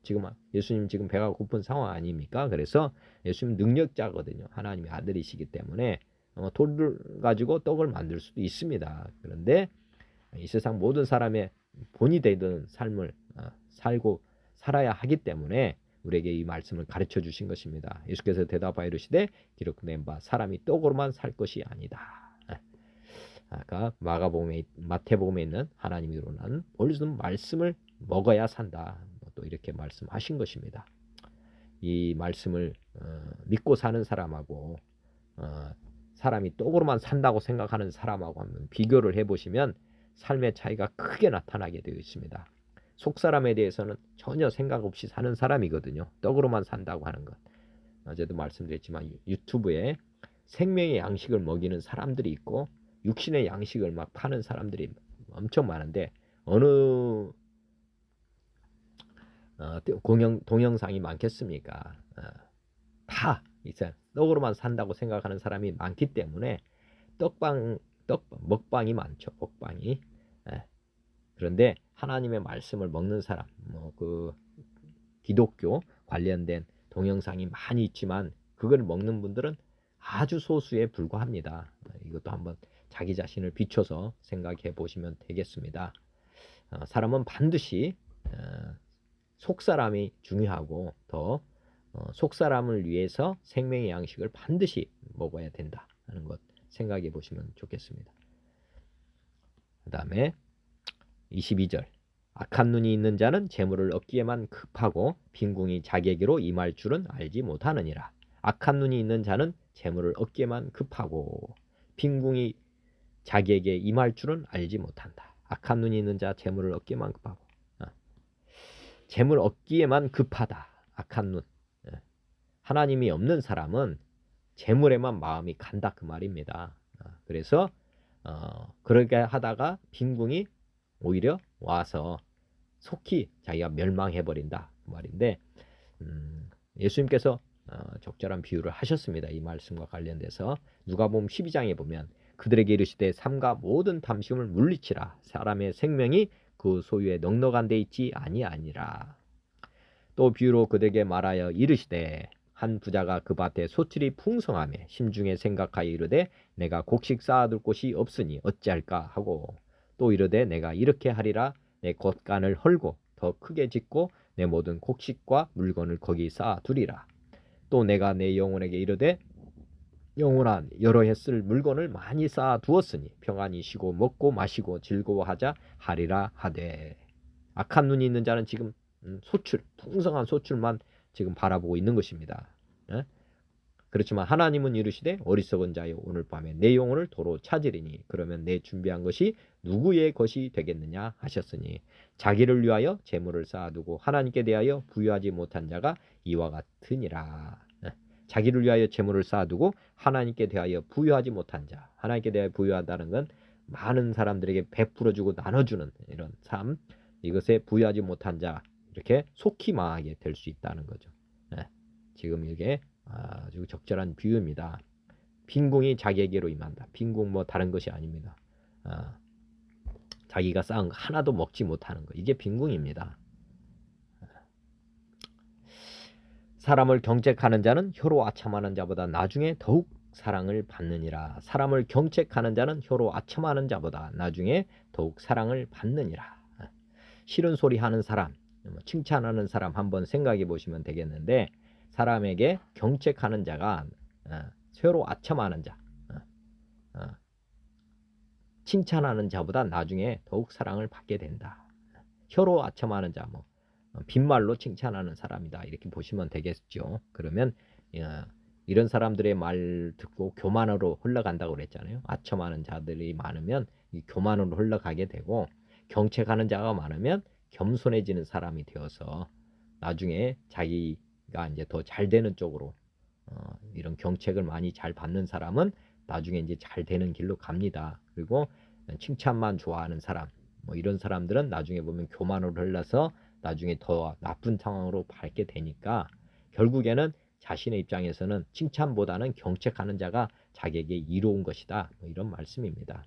S1: 지금 예수님 지금 배가 고픈 상황 아닙니까? 그래서 예수님 능력자거든요. 하나님의 아들이시기 때문에 돌을 가지고 떡을 만들 수도 있습니다. 그런데 이 세상 모든 사람의 본이 되던 삶을 살고 살아야 하기 때문에 우리에게 이 말씀을 가르쳐 주신 것입니다. 예수께서 대답하여 이르시되 기록된 바 사람이 떡으로만 살 것이 아니다. 아까 마태복음에 있는 하나님으로 난 모든 말씀을 먹어야 산다. 또 이렇게 말씀하신 것입니다. 이 말씀을 믿고 사는 사람하고 사람이 떡으로만 산다고 생각하는 사람하고 한번 비교를 해보시면 삶의 차이가 크게 나타나게 되어 있습니다. 속사람에 대해서는 전혀 생각 없이 사는 사람이거든요. 떡으로만 산다고 하는 것. 어제도 말씀드렸지만 유튜브에 생명의 양식을 먹이는 사람들이 있고 육신의 양식을 막 파는 사람들이 엄청 많은데 어느 동영상이 많겠습니까? 다 이제 떡으로만 산다고 생각하는 사람이 많기 때문에 먹방이 많죠. 먹방이. 그런데 하나님의 말씀을 먹는 사람, 그 기독교 관련된 동영상이 많이 있지만 그걸 먹는 분들은 아주 소수에 불과합니다. 이것도 한번 자기 자신을 비춰서 생각해 보시면 되겠습니다. 사람은 반드시 속사람이 중요하고 더 속사람을 위해서 생명의 양식을 반드시 먹어야 된다 하는 것 생각해 보시면 좋겠습니다. 그 다음에 22절 악한 눈이 있는 자는 재물을 얻기에만 급하고 빈궁이 자기에게로 임할 줄은 알지 못하느니라. 악한 눈이 있는 자는 재물을 얻기에만 급하고 빈궁이 자기에게 임할 줄은 알지 못한다. 악한 눈이 있는 자 재물을 얻기에만 급하고 재물 얻기에만 급하다. 악한 눈. 하나님이 없는 사람은 재물에만 마음이 간다 그 말입니다. 그래서 그렇게 하다가 빈궁이 오히려 와서 속히 자기가 멸망해버린다 그 말인데 예수님께서 적절한 비유를 하셨습니다. 이 말씀과 관련돼서 누가복음 12장에 보면 그들에게 이르시되 삼가 모든 탐심을 물리치라. 사람의 생명이 그 소유에 넉넉한 데 있지 아니하니라. 또 비유로 그들에게 말하여 이르시되 한 부자가 그 밭에 소출이 풍성하며 심중에 생각하여 이르되 내가 곡식 쌓아둘 곳이 없으니 어찌할까 하고 또 이르되 내가 이렇게 하리라. 내 겉간을 헐고 더 크게 짓고 내 모든 곡식과 물건을 거기 쌓아두리라. 또 내가 내 영혼에게 이르되 영혼아 여러 해 쓸 물건을 많이 쌓아두었으니 평안히 쉬고 먹고 마시고 즐거워하자 하리라 하되. 악한 눈이 있는 자는 지금 소출, 풍성한 소출만 지금 바라보고 있는 것입니다. 그렇지만 하나님은 이르시되 어리석은 자여 오늘 밤에 내 영혼을 도로 찾으리니 그러면 내 준비한 것이 누구의 것이 되겠느냐 하셨으니 자기를 위하여 재물을 쌓아두고 하나님께 대하여 부유하지 못한 자가 이와 같으니라. 자기를 위하여 재물을 쌓아두고 하나님께 대하여 부유하지 못한 자. 하나님께 대하여 부유하다는 건 많은 사람들에게 베풀어주고 나눠주는 이런 삶. 이것에 부유하지 못한 자 이렇게 속히 망하게 될 수 있다는 거죠. 지금 이게 아주 적절한 비유입니다. 빈궁이 자기에게로 임한다. 빈궁 뭐 다른 것이 아닙니다. 자기가 쌓은 거 하나도 먹지 못하는 거. 이게 빈궁입니다. 사람을 경책하는 자는 혀로 아첨하는 자보다 나중에 더욱 사랑을 받느니라. 사람을 경책하는 자는 혀로 아첨하는 자보다 나중에 더욱 사랑을 받느니라. 싫은 소리 하는 사람, 칭찬하는 사람 한번 생각해 보시면 되겠는데 사람에게 경책하는 자가 혀로 아첨하는 자, 칭찬하는 자보다 나중에 더욱 사랑을 받게 된다. 혀로 아첨하는 자, 빈말로 칭찬하는 사람이다 이렇게 보시면 되겠죠. 그러면 이런 사람들의 말 듣고 교만으로 흘러간다고 그랬잖아요. 아첨하는 자들이 많으면 이 교만으로 흘러가게 되고 경책하는 자가 많으면 겸손해지는 사람이 되어서 나중에 자기가 이제 더 잘 되는 쪽으로 이런 경책을 많이 잘 받는 사람은 나중에 이제 잘 되는 길로 갑니다. 그리고 칭찬만 좋아하는 사람, 이런 사람들은 나중에 보면 교만으로 흘러서 나중에 더 나쁜 상황으로 밟게 되니까 결국에는 자신의 입장에서는 칭찬보다는 경책하는 자가 자기에게 이로운 것이다. 이런 말씀입니다.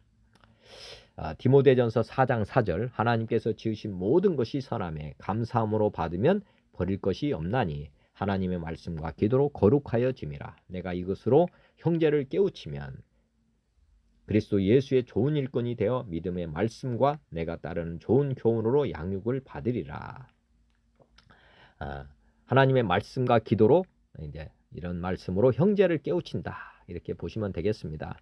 S1: 디모데전서 4장 4절 하나님께서 지으신 모든 것이 선하매 감사함으로 받으면 버릴 것이 없나니 하나님의 말씀과 기도로 거룩하여 짐이라. 내가 이것으로 형제를 깨우치면 그리스도 예수의 좋은 일꾼이 되어 믿음의 말씀과 내가 따르는 좋은 교훈으로 양육을 받으리라. 하나님의 말씀과 기도로 이제 이런 말씀으로 형제를 깨우친다. 이렇게 보시면 되겠습니다.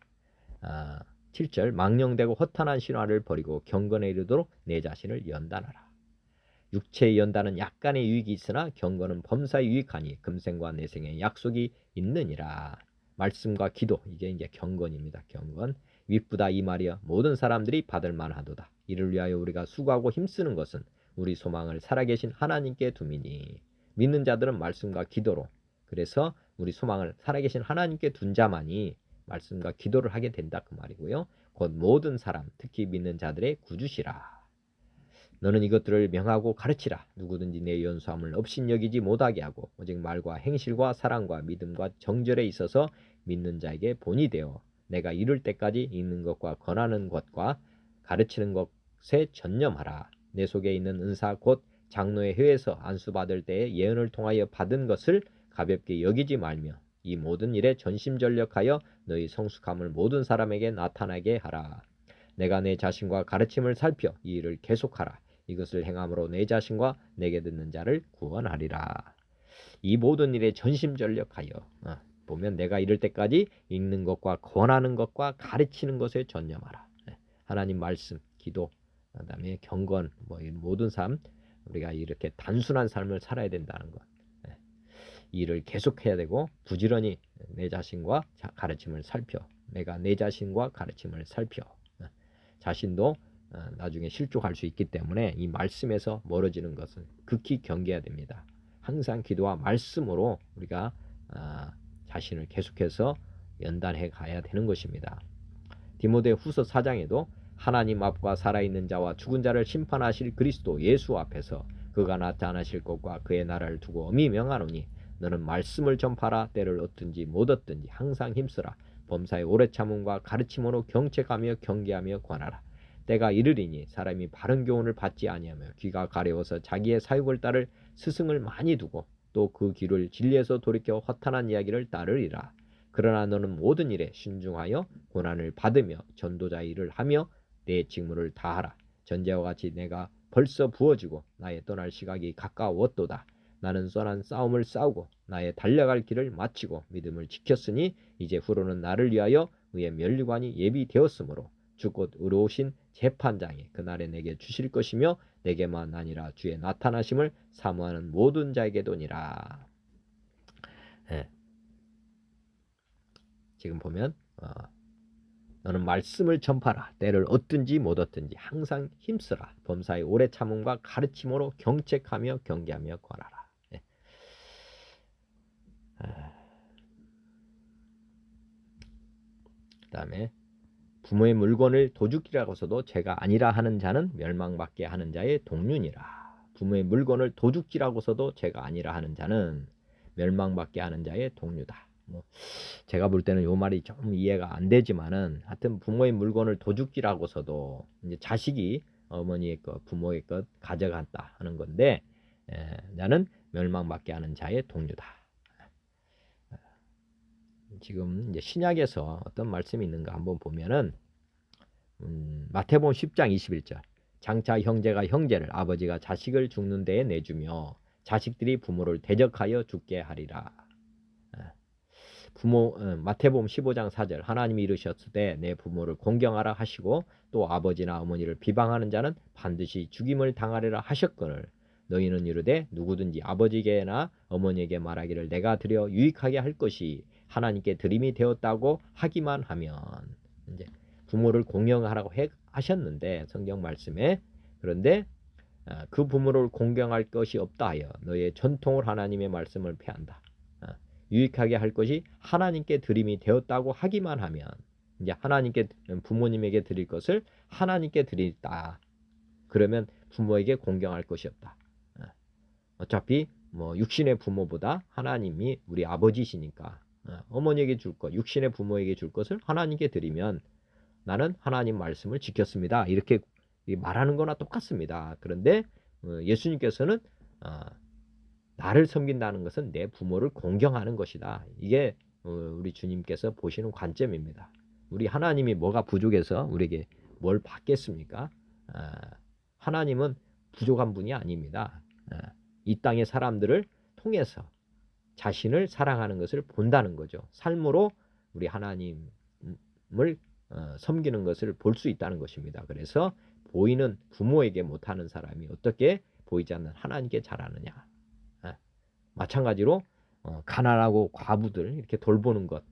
S1: 7절 망령되고 허탄한 신화를 버리고 경건에 이르도록 내 자신을 연단하라. 육체의 연단은 약간의 유익이 있으나 경건은 범사에 유익하니 금생과 내생에 약속이 있느니라. 말씀과 기도 이게 이제 경건입니다. 경건. 윗부다 이 말이여 모든 사람들이 받을 만하도다. 이를 위하여 우리가 수고하고 힘쓰는 것은 우리 소망을 살아계신 하나님께 둠이니. 믿는 자들은 말씀과 기도로 그래서 우리 소망을 살아계신 하나님께 둔 자만이 말씀과 기도를 하게 된다 그 말이고요. 곧 모든 사람 특히 믿는 자들의 구주시라. 너는 이것들을 명하고 가르치라. 누구든지 내 연수함을 업신여기지 못하게 하고 오직 말과 행실과 사랑과 믿음과 정절에 있어서 믿는 자에게 본이 되어 내가 이룰 때까지 읽는 것과 권하는 것과 가르치는 것에 전념하라. 내 속에 있는 은사 곧 장로의 회에서 안수받을 때에 예언을 통하여 받은 것을 가볍게 여기지 말며 이 모든 일에 전심전력하여 너희 성숙함을 모든 사람에게 나타나게 하라. 내가 내 자신과 가르침을 살펴 이 일을 계속하라. 이것을 행함으로 내 자신과 내게 듣는 자를 구원하리라. 이 모든 일에 전심전력하여 보면 내가 이럴 때까지 읽는 것과 권하는 것과 가르치는 것에 전념하라. 하나님 말씀, 기도, 그다음에 경건, 이 모든 삶 우리가 이렇게 단순한 삶을 살아야 된다는 것. 이 일을 계속해야 되고 부지런히 내 자신과 가르침을 살펴. 내가 내 자신과 가르침을 살펴. 자신도 나중에 실족할 수 있기 때문에 이 말씀에서 멀어지는 것은 극히 경계해야 됩니다. 항상 기도와 말씀으로 우리가 자신을 계속해서 연단해 가야 되는 것입니다. 디모데 후서 4장에도 하나님 앞과 살아있는 자와 죽은 자를 심판하실 그리스도 예수 앞에서 그가 나타나실 것과 그의 나라를 두고 엄히 명하노니 너는 말씀을 전파라. 때를 얻든지 못 얻든지 항상 힘쓰라. 범사의 오래 참음과 가르침으로 경책하며 경계하며 권하라. 때가 이르리니 사람이 바른 교훈을 받지 아니하며 귀가 가려워서 자기의 사육을 따를 스승을 많이 두고 또 그 귀를 진리에서 돌이켜 허탄한 이야기를 따르리라. 그러나 너는 모든 일에 신중하여 고난을 받으며 전도자의 일을 하며 내 직무를 다하라. 전제와 같이 내가 벌써 부어지고 나의 떠날 시각이 가까웠도다. 나는 선한 싸움을 싸우고 나의 달려갈 길을 마치고 믿음을 지켰으니 이제 후로는 나를 위하여 의의 면류관이 예비되었으므로 주 곧 의로우신 재판장이 그날에 내게 주실 것이며 내게만 아니라 주의 나타나심을 사모하는 모든 자에게도니라. 지금 보면 너는 말씀을 전파라. 때를 얻든지 못 얻든지 항상 힘쓰라. 범사의 오래 참음과 가르침으로 경책하며 경계하며 권하라. 그 다음에 부모의 물건을 도둑질하고서도 죄가 아니라 하는 자는 멸망받게 하는 자의 동륜이라. 부모의 물건을 도둑질하고서도 죄가 아니라 하는 자는 멸망받게 하는 자의 동류다. 제가 볼 때는 요 말이 좀 이해가 안 되지만은 하여튼 부모의 물건을 도둑질하고서도 이제 자식이 어머니의 것, 부모의 것 가져갔다 하는 건데 나는 멸망받게 하는 자의 동류다. 지금 이제 신약에서 어떤 말씀이 있는가 한번 보면은 마태복음 10장 21절 장차 형제가 형제를 아버지가 자식을 죽는 데에 내주며 자식들이 부모를 대적하여 죽게 하리라. 마태복음 15장 4절 하나님이 이르셨을 때 내 부모를 공경하라 하시고 또 아버지나 어머니를 비방하는 자는 반드시 죽임을 당하리라 하셨거늘 너희는 이르되 누구든지 아버지에게나 어머니에게 말하기를 내가 드려 유익하게 할 것이 하나님께 드림이 되었다고 하기만 하면 이제 부모를 공경하라고 하셨는데 성경 말씀에 그런데 그 부모를 공경할 것이 없다 하여 너의 전통을 하나님의 말씀을 폐한다. 유익하게 할 것이 하나님께 드림이 되었다고 하기만 하면 이제 하나님께 부모님에게 드릴 것을 하나님께 드리다. 그러면 부모에게 공경할 것이 없다. 어차피 육신의 부모보다 하나님이 우리 아버지시니까 어머니에게 줄 것, 육신의 부모에게 줄 것을 하나님께 드리면 나는 하나님 말씀을 지켰습니다. 이렇게 말하는 거나 똑같습니다. 그런데 예수님께서는 나를 섬긴다는 것은 내 부모를 공경하는 것이다. 이게 우리 주님께서 보시는 관점입니다. 우리 하나님이 뭐가 부족해서 우리에게 뭘 받겠습니까? 하나님은 부족한 분이 아닙니다. 이 땅의 사람들을 통해서 자신을 사랑하는 것을 본다는 거죠. 삶으로 우리 하나님을 섬기는 것을 볼 수 있다는 것입니다. 그래서 보이는 부모에게 못하는 사람이 어떻게 보이지 않는 하나님께 잘하느냐. 마찬가지로 가난하고 과부들 이렇게 돌보는 것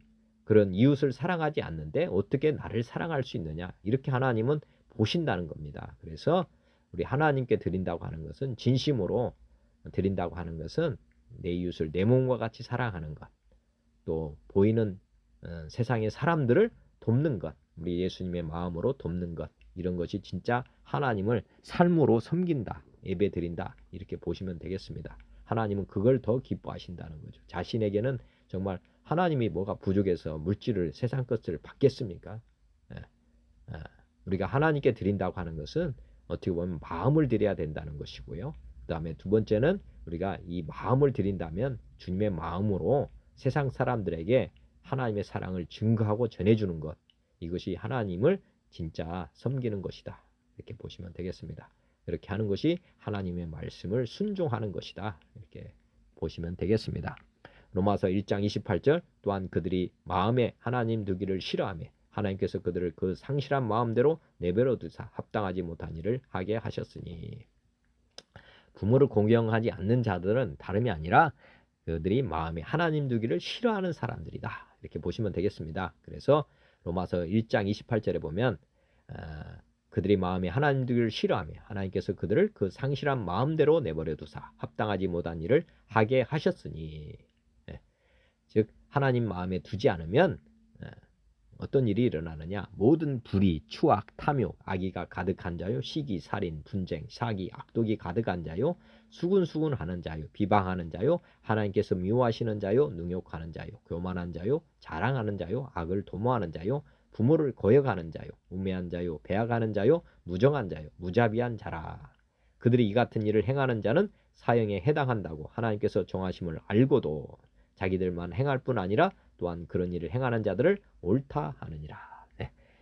S1: 그런 이웃을 사랑하지 않는데 어떻게 나를 사랑할 수 있느냐 이렇게 하나님은 보신다는 겁니다. 그래서 우리 하나님께 드린다고 하는 것은 진심으로 드린다고 하는 것은 내 이웃을 내 몸과 같이 사랑하는 것 또 보이는 세상의 사람들을 돕는 것 우리 예수님의 마음으로 돕는 것 이런 것이 진짜 하나님을 삶으로 섬긴다 예배 드린다 이렇게 보시면 되겠습니다. 하나님은 그걸 더 기뻐하신다는 거죠. 자신에게는 정말 하나님이 뭐가 부족해서 물질을 세상 것을 받겠습니까? 우리가 하나님께 드린다고 하는 것은 어떻게 보면 마음을 드려야 된다는 것이고요. 그 다음에 두 번째는 우리가 이 마음을 드린다면 주님의 마음으로 세상 사람들에게 하나님의 사랑을 증거하고 전해주는 것 이것이 하나님을 진짜 섬기는 것이다. 이렇게 보시면 되겠습니다. 이렇게 하는 것이 하나님의 말씀을 순종하는 것이다. 이렇게 보시면 되겠습니다. 로마서 1장 28절 또한 그들이 마음에 하나님 두기를 싫어하며 하나님께서 그들을 그 상실한 마음대로 내버려 두사 합당하지 못한 일을 하게 하셨으니 부모를 공경하지 않는 자들은 다름이 아니라 그들이 마음에 하나님 두기를 싫어하는 사람들이다. 이렇게 보시면 되겠습니다. 그래서 로마서 1장 28절에 보면 그들이 마음에 하나님 두기를 싫어하며 하나님께서 그들을 그 상실한 마음대로 내버려 두사 합당하지 못한 일을 하게 하셨으니 즉 하나님 마음에 두지 않으면 어떤 일이 일어나느냐 모든 불의, 추악, 탐욕, 악의가 가득한 자요 시기, 살인, 분쟁, 사기, 악독이 가득한 자요 수군수군하는 자요 비방하는 자요 하나님께서 미워하시는 자요 능욕하는 자요 교만한 자요 자랑하는 자요 악을 도모하는 자요 부모를 거역하는 자요 우매한 자요 배악하는 자요 무정한 자요 무자비한 자라. 그들이 이 같은 일을 행하는 자는 사형에 해당한다고 하나님께서 정하심을 알고도 자기들만 행할 뿐 아니라 또한 그런 일을 행하는 자들을 옳다 하느니라.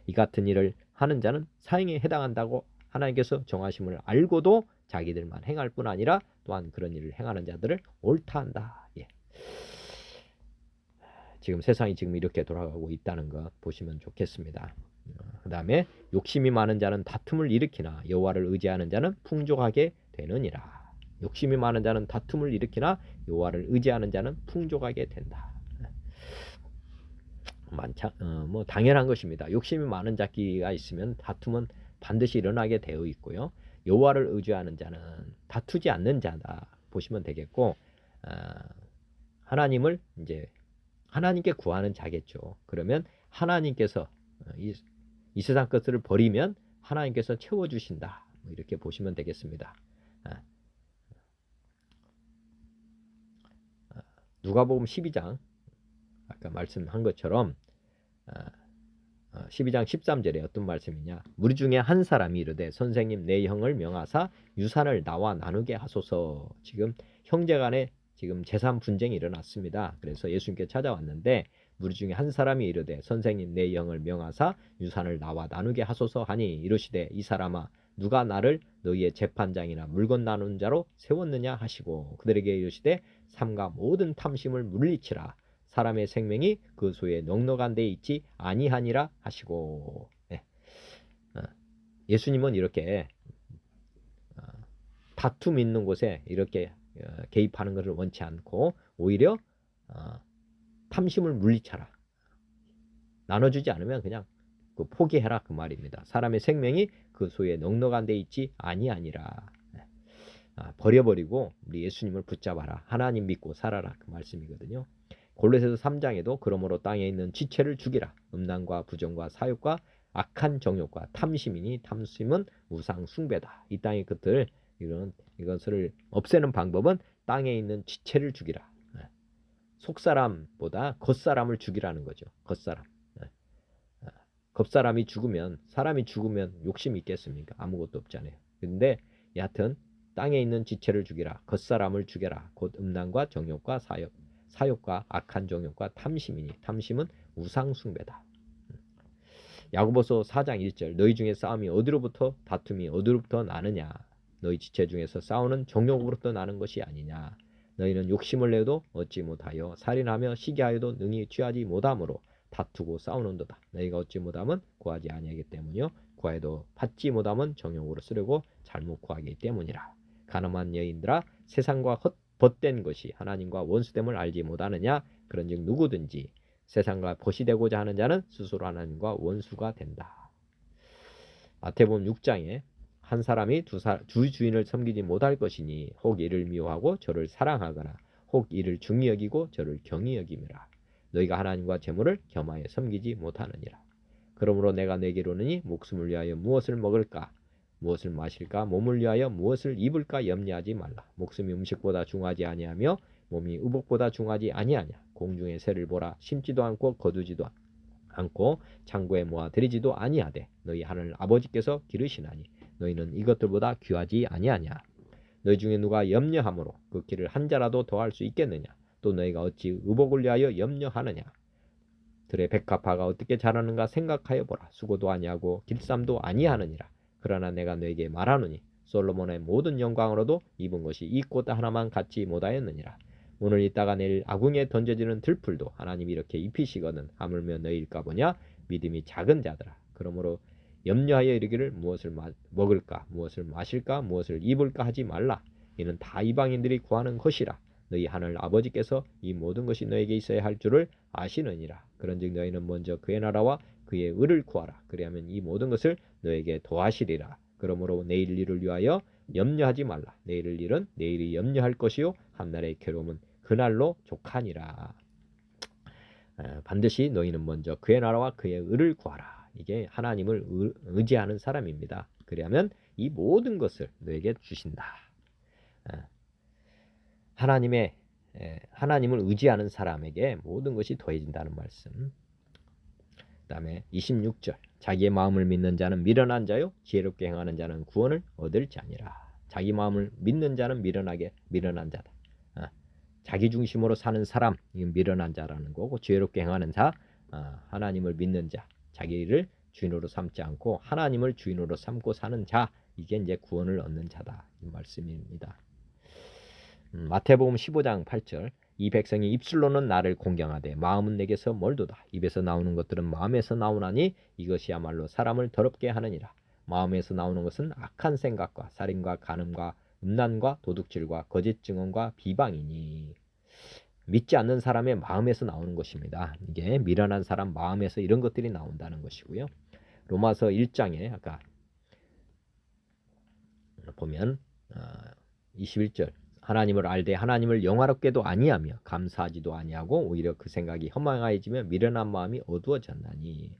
S1: 이 같은 일을 하는 자는 사형에 해당한다고 하나님께서 정하심을 알고도 자기들만 행할 뿐 아니라 또한 그런 일을 행하는 자들을 옳다 한다. 지금 세상이 지금 이렇게 돌아가고 있다는 것 보시면 좋겠습니다. 그 다음에 욕심이 많은 자는 다툼을 일으키나 여호와를 의지하는 자는 풍족하게 되느니라. 욕심이 많은 자는 다툼을 일으키나 여호와를 의지하는 자는 풍족하게 된다. 뭐 당연한 것입니다. 욕심이 많은 자끼가 있으면 다툼은 반드시 일어나게 되어 있고요. 여호와를 의지하는 자는 다투지 않는 자다 보시면 되겠고 하나님을 이제 하나님께 구하는 자겠죠. 그러면 하나님께서 이 세상 것들을 버리면 하나님께서 채워주신다. 이렇게 보시면 되겠습니다. 누가복음 12장 아까 말씀한 것처럼 12장 13절에 어떤 말씀이냐 무리 중에 한 사람이 이르되 선생님 내 형을 명하사 유산을 나와 나누게 하소서. 지금 형제간에 지금 재산 분쟁이 일어났습니다. 그래서 예수님께 찾아왔는데 무리 중에 한 사람이 이르되 선생님 내 형을 명하사 유산을 나와 나누게 하소서 하니 이르시되 이 사람아 누가 나를 너희의 재판장이나 물건 나누는 자로 세웠느냐 하시고 그들에게 이르시되 삼가 모든 탐심을 물리치라. 사람의 생명이 그 소에 넉넉한 데 있지 아니하니라 하시고 예수님은 이렇게 다툼 있는 곳에 이렇게 개입하는 것을 원치 않고 오히려 탐심을 물리쳐라. 나눠주지 않으면 그냥 포기해라 그 말입니다. 사람의 생명이 그 소에 넉넉한 데 있지 아니하니라. 버려버리고 우리 예수님을 붙잡아라. 하나님 믿고 살아라 그 말씀이거든요. 골로새서 3장에도 그러므로 땅에 있는 지체를 죽이라. 음란과 부정과 사욕과 악한 정욕과 탐심이니 탐심은 우상 숭배다. 이 땅의 것들 이것을 없애는 방법은 땅에 있는 지체를 죽이라. 속사람보다 겉사람을 죽이라는 거죠. 겉사람. 겉사람이 죽으면 사람이 죽으면 욕심이 있겠습니까? 아무것도 없잖아요. 근데 여하튼 땅에 있는 지체를 죽이라. 겉사람을 죽여라. 곧 음란과 정욕과 사욕과 악한 정욕과 탐심이니 탐심은 우상 숭배다. 야고보서 4장 1절 너희 중에 싸움이 어디로부터 다툼이 어디로부터 나느냐 너희 지체 중에서 싸우는 정욕으로부터 나는 것이 아니냐 너희는 욕심을 내도 얻지 못하여 살인하며 시기하여도 능히 취하지 못함으로 다투고 싸우는도다. 너희가 얻지 못함은 구하지 아니하기 때문이요 구하여도 받지 못함은 정욕으로 쓰려고 잘못 구하기 때문이라. 가늠한 여인들아 세상과 벗된 것이 하나님과 원수됨을 알지 못하느냐 그런즉 누구든지 세상과 벗이 되고자 하는 자는 스스로 하나님과 원수가 된다. 마태복음 6장에 한 사람이 두 주인을 섬기지 못할 것이니 혹 이를 미워하고 저를 사랑하거나 혹 이를 중히 여기고 저를 경히 여김이라. 너희가 하나님과 재물을 겸하여 섬기지 못하느니라. 그러므로 내가 네게 이르노니 목숨을 위하여 무엇을 먹을까 무엇을 마실까 몸을 위하여 무엇을 입을까 염려하지 말라. 목숨이 음식보다 중하지 아니하며 몸이 의복보다 중하지 아니하냐. 공중의 새를 보라. 심지도 않고 거두지도 않고 창고에 모아 들이지도 아니하되 너희 하늘 아버지께서 기르시나니 너희는 이것들보다 귀하지 아니하냐. 너희 중에 누가 염려함으로 그 길을 한 자라도 더할 수 있겠느냐. 또 너희가 어찌 의복을 위하여 염려하느냐. 들의 백합화가 어떻게 자라는가 생각하여 보라. 수고도 아니하고 길쌈도 아니하느니라. 그러나 내가 너에게 말하노니 솔로몬의 모든 영광으로도 입은 것이 이 꽃 하나만 갖지 못하였느니라. 오늘 있다가 내일 아궁이에 던져지는 들풀도 하나님이 이렇게 입히시거든. 하물며 너희일까 보냐. 믿음이 작은 자들아. 그러므로 염려하여 이르기를 무엇을 먹을까, 무엇을 마실까, 무엇을 입을까 하지 말라. 이는 다 이방인들이 구하는 것이라. 너희 하늘 아버지께서 이 모든 것이 너에게 있어야 할 줄을 아시느니라. 그런즉 너희는 먼저 그의 나라와 그의 의를 구하라. 그리하면 이 모든 것을 너에게 도하시리라. 그러므로 내일 일을 위하여 염려하지 말라. 내일의 일은 내일이 염려할 것이요 한날의 괴로움은 그날로 족하니라. 반드시 너희는 먼저 그의 나라와 그의 의를 구하라. 이게 하나님을 의지하는 사람입니다. 그리하면 이 모든 것을 너에게 주신다. 하나님을 의지하는 사람에게 모든 것이 더해진다는 말씀. 그 다음에 26절. 자기의 마음을 믿는 자는 미련한 자요 지혜롭게 행하는 자는 구원을 얻을 자니라. 자기 마음을 믿는 자는 미련한 자다. 자기 중심으로 사는 사람, 이건 미련한 자라는 거고, 지혜롭게 행하는 자, 하나님을 믿는 자, 자기를 주인으로 삼지 않고 하나님을 주인으로 삼고 사는 자, 이게 이제 구원을 얻는 자다. 이 말씀입니다. 마태복음 15장 8절. 이 백성이 입술로는 나를 공경하되 마음은 내게서 멀도다. 입에서 나오는 것들은 마음에서 나오나니 이것이야말로 사람을 더럽게 하느니라. 마음에서 나오는 것은 악한 생각과 살인과 간음과 음란과 도둑질과 거짓 증언과 비방이니. 믿지 않는 사람의 마음에서 나오는 것입니다. 이게 미련한 사람 마음에서 이런 것들이 나온다는 것이고요. 로마서 1장에 아까 보면 21절. 하나님을 알되 하나님을 영화롭게도 아니하며 감사하지도 아니하고 오히려 그 생각이 허망해지며 미련한 마음이 어두워졌나니.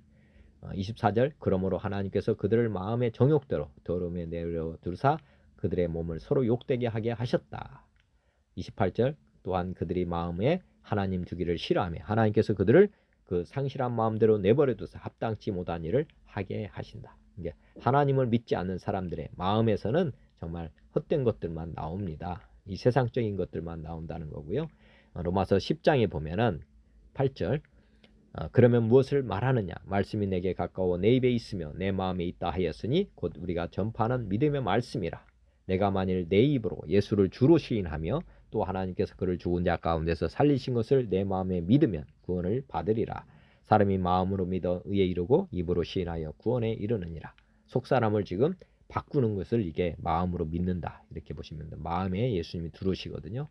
S1: 24절. 그러므로 하나님께서 그들을 마음의 정욕대로 더러움에 내려 두사 그들의 몸을 서로 욕되게 하게 하셨다. 28절. 또한 그들이 마음에 하나님 두기를 싫어하며 하나님께서 그들을 그 상실한 마음대로 내버려 두사 합당치 못한 일을 하게 하신다. 이게 하나님을 믿지 않는 사람들의 마음에서는 정말 헛된 것들만 나옵니다. 이 세상적인 것들만 나온다는 거고요. 로마서 10장에 보면은 8절. 그러면 무엇을 말하느냐? 말씀이 내게 가까워 내 입에 있으며 내 마음에 있다 하였으니 곧 우리가 전파하는 믿음의 말씀이라. 내가 만일 내 입으로 예수를 주로 시인하며 또 하나님께서 그를 죽은 자 가운데서 살리신 것을 내 마음에 믿으면 구원을 받으리라. 사람이 마음으로 믿어 의에 이르고 입으로 시인하여 구원에 이르느니라. 속사람을 지금 바꾸는 것을 이게 마음으로 믿는다. 이렇게 보시면 됩니다. 마음에 예수님이 들어오시거든요.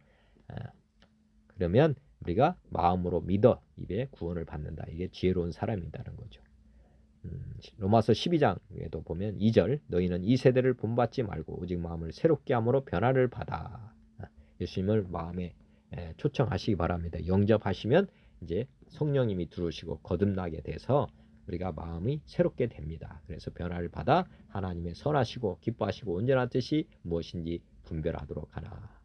S1: 그러면 우리가 마음으로 믿어 입에 구원을 받는다. 이게 지혜로운 사람이라는 거죠. 로마서 12장에도 보면 2절. 너희는 이 세대를 본받지 말고 오직 마음을 새롭게 함으로 변화를 받아. 예수님을 마음에 초청하시기 바랍니다. 영접하시면 이제 성령님이 들어오시고 거듭나게 돼서 우리가 마음이 새롭게 됩니다. 그래서 변화를 받아 하나님의 선하시고 기뻐하시고 온전한 뜻이 무엇인지 분별하도록 하나.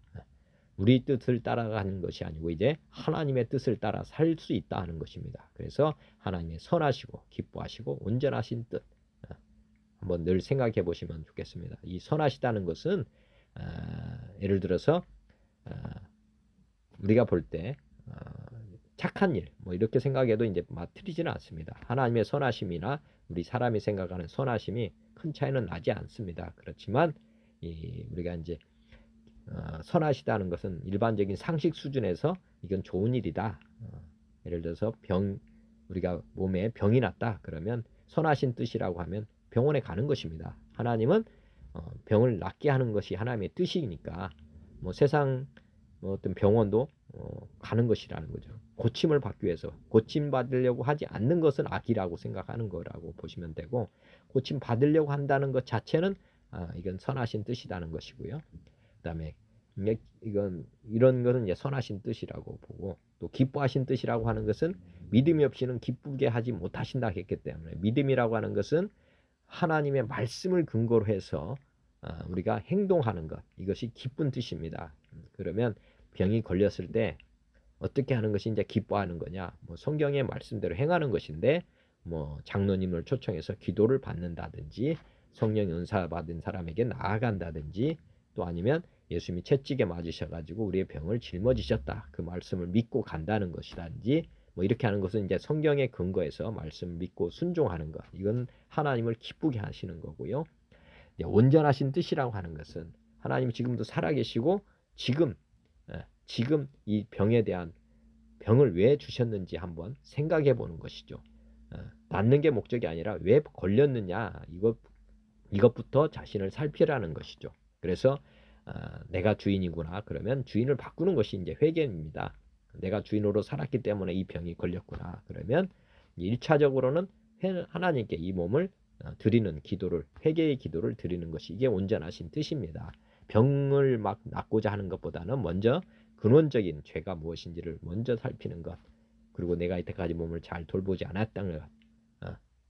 S1: 우리 뜻을 따라가는 것이 아니고 이제 하나님의 뜻을 따라 살 수 있다 하는 것입니다. 그래서 하나님의 선하시고 기뻐하시고 온전하신 뜻 한번 늘 생각해 보시면 좋겠습니다. 이 선하시다는 것은 예를 들어서 우리가 볼 때 착한 일 뭐 이렇게 생각해도 이제 틀리지는 않습니다. 하나님의 선하심이나 우리 사람이 생각하는 선하심이 큰 차이는 나지 않습니다. 그렇지만 우리가 이제 선하시다는 것은 일반적인 상식 수준에서 이건 좋은 일이다. 예를 들어서 우리가 몸에 병이 났다 그러면 선하신 뜻이라고 하면 병원에 가는 것입니다. 하나님은 병을 낫게 하는 것이 하나님의 뜻이니까 뭐 세상 어떤 병원도 가는 것이라는 거죠. 고침을 받기 위해서 고침 받으려고 하지 않는 것은 악이라고 생각하는 거라고 보시면 되고 고침 받으려고 한다는 것 자체는 이건 선하신 뜻이라는 것이고요. 그다음에 이런 것은 이제 선하신 뜻이라고 보고 또 기뻐하신 뜻이라고 하는 것은 믿음이 없이는 기쁘게 하지 못하신다 했기 때문에 믿음이라고 하는 것은 하나님의 말씀을 근거로 해서 우리가 행동하는 것 이것이 기쁜 뜻입니다. 그러면 병이 걸렸을 때 어떻게 하는 것이 이제 기뻐하는 거냐? 뭐 성경의 말씀대로 행하는 것인데 뭐 장로님을 초청해서 기도를 받는다든지 성령 은사 받은 사람에게 나아간다든지 또 아니면 예수님이 채찍에 맞으셔가지고 우리의 병을 짊어지셨다. 그 말씀을 믿고 간다는 것이라든지 뭐 이렇게 하는 것은 이제 성경의 근거에서 말씀을 믿고 순종하는 것. 이건 하나님을 기쁘게 하시는 거고요. 온전하신 뜻이라고 하는 것은 하나님이 지금도 살아계시고 지금 지금 이 병에 대한 병을 왜 주셨는지 한번 생각해 보는 것이죠. 낫는 게 목적이 아니라 왜 걸렸느냐 이것부터 자신을 살피라는 것이죠. 그래서 내가 주인이구나 그러면 주인을 바꾸는 것이 이제 회개입니다. 내가 주인으로 살았기 때문에 이 병이 걸렸구나 그러면 1차적으로는 하나님께 이 몸을 드리는 기도를 회개의 기도를 드리는 것이 이게 온전하신 뜻입니다. 병을 막 낫고자 하는 것보다는 먼저 근원적인 죄가 무엇인지를 먼저 살피는 것 그리고 내가 이때까지 몸을 잘 돌보지 않았다는 것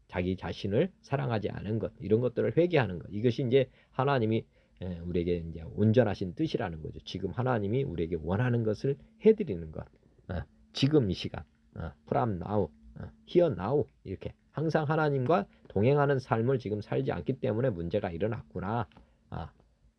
S1: 자기 자신을 사랑하지 않은 것 이런 것들을 회개하는 것 이것이 이제 하나님이 우리에게 이제 온전하신 뜻이라는 거죠. 지금 하나님이 우리에게 원하는 것을 해드리는 것 지금 이 시간 from now here now 이렇게 항상 하나님과 동행하는 삶을 지금 살지 않기 때문에 문제가 일어났구나.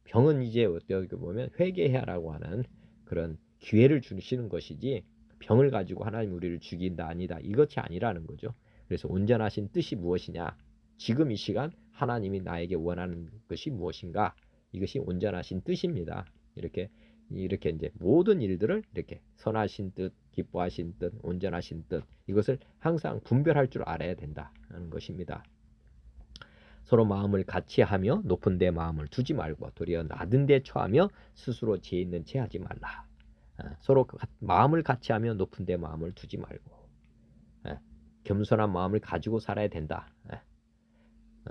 S1: 병은 이제 어떻게 보면 회개해라고 하는 그런 기회를 주시는 것이지 병을 가지고 하나님 우리를 죽인다 아니다 이것이 아니라는 거죠. 그래서 온전하신 뜻이 무엇이냐 지금 이 시간 하나님이 나에게 원하는 것이 무엇인가 이것이 온전하신 뜻입니다. 이렇게 이제 모든 일들을 이렇게 선하신 뜻 기뻐하신 뜻 온전하신 뜻 이것을 항상 분별할 줄 알아야 된다는 것입니다. 서로 마음을 같이 하며 높은 데 마음을 두지 말고 도리어 낮은 데 처하며 스스로 죄 있는 채 하지 말라. 서로 마음을 같이 하며 높은 데 마음을 두지 말고 겸손한 마음을 가지고 살아야 된다.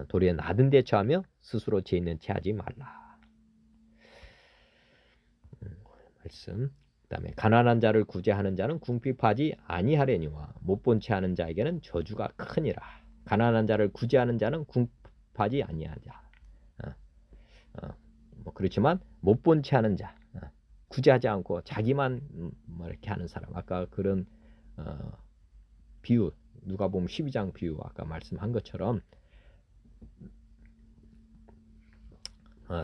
S1: 도리어 낮은 데 처하며 스스로 죄 있는 채 하지 말라. 말씀. 그다음에 가난한 자를 구제하는 자는 궁핍하지 아니하려니와 못 본 채 하는 자에게는 저주가 크니라. 가난한 자를 구제하는 자는 궁핍하지 아니하자. 뭐 그렇지만 못 본 채 하는 자, 구제하지 않고 자기만 뭐 이렇게 하는 사람. 아까 그런 비유 누가복음 12장 비유 아까 말씀한 것처럼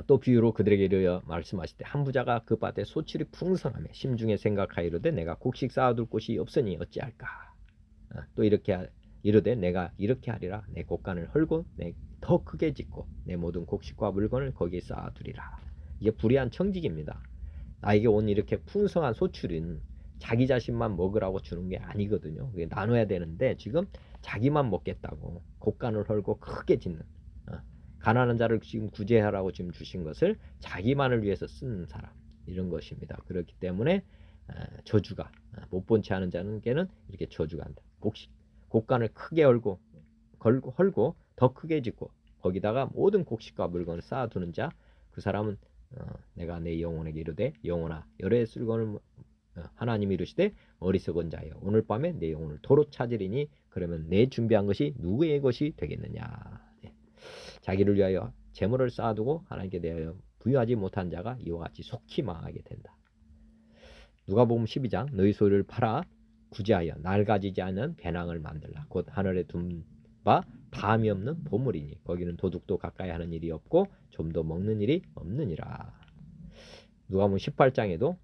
S1: 또 비유로 그들에게 이르러 말씀하실 때 한 부자가 그 밭에 소출이 풍성하며 심중에 생각하이르되 내가 곡식 쌓아둘 곳이 없으니 어찌할까. 또 이렇게 이르되 내가 이렇게 하리라. 내 곡간을 헐고 내 더 크게 짓고 내 모든 곡식과 물건을 거기에 쌓아두리라. 이게 불의한 청직입니다. 나에게 온 이렇게 풍성한 소출은 자기 자신만 먹으라고 주는 게 아니거든요. 그게 나눠야 되는데 지금 자기만 먹겠다고 곡간을 헐고 크게 짓는 가난한 자를 지금 구제하라고 지금 주신 것을 자기만을 위해서 쓰는 사람 이런 것입니다. 그렇기 때문에 저주가 못 본 채 하는 자는께는 이렇게 저주가 한다. 곡간을 크게 헐고 더 크게 짓고 거기다가 모든 곡식과 물건을 쌓아두는 자 그 사람은 내가 내 영혼에게 이르되 영혼아 열의 쓸건을 하나님이 이르시되 어리석은 자여 오늘 밤에 내 영혼을 도로 찾으리니 그러면 내 준비한 것이 누구의 것이 되겠느냐. 자기를 위하여 재물을 쌓아두고 하나님께 대하여 부유하지 못한 자가 이와 같이 속히 망하게 된다. 누가복음 12장 너희 소유를 팔아 구제하여 낡아지지 않는 배낭을 만들라. 곧 하늘에 둔 바 담이 없는 보물이니 거기는 도둑도 가까이 하는 일이 없고 좀도 먹는 일이 없느니라. 누가복음 18장에도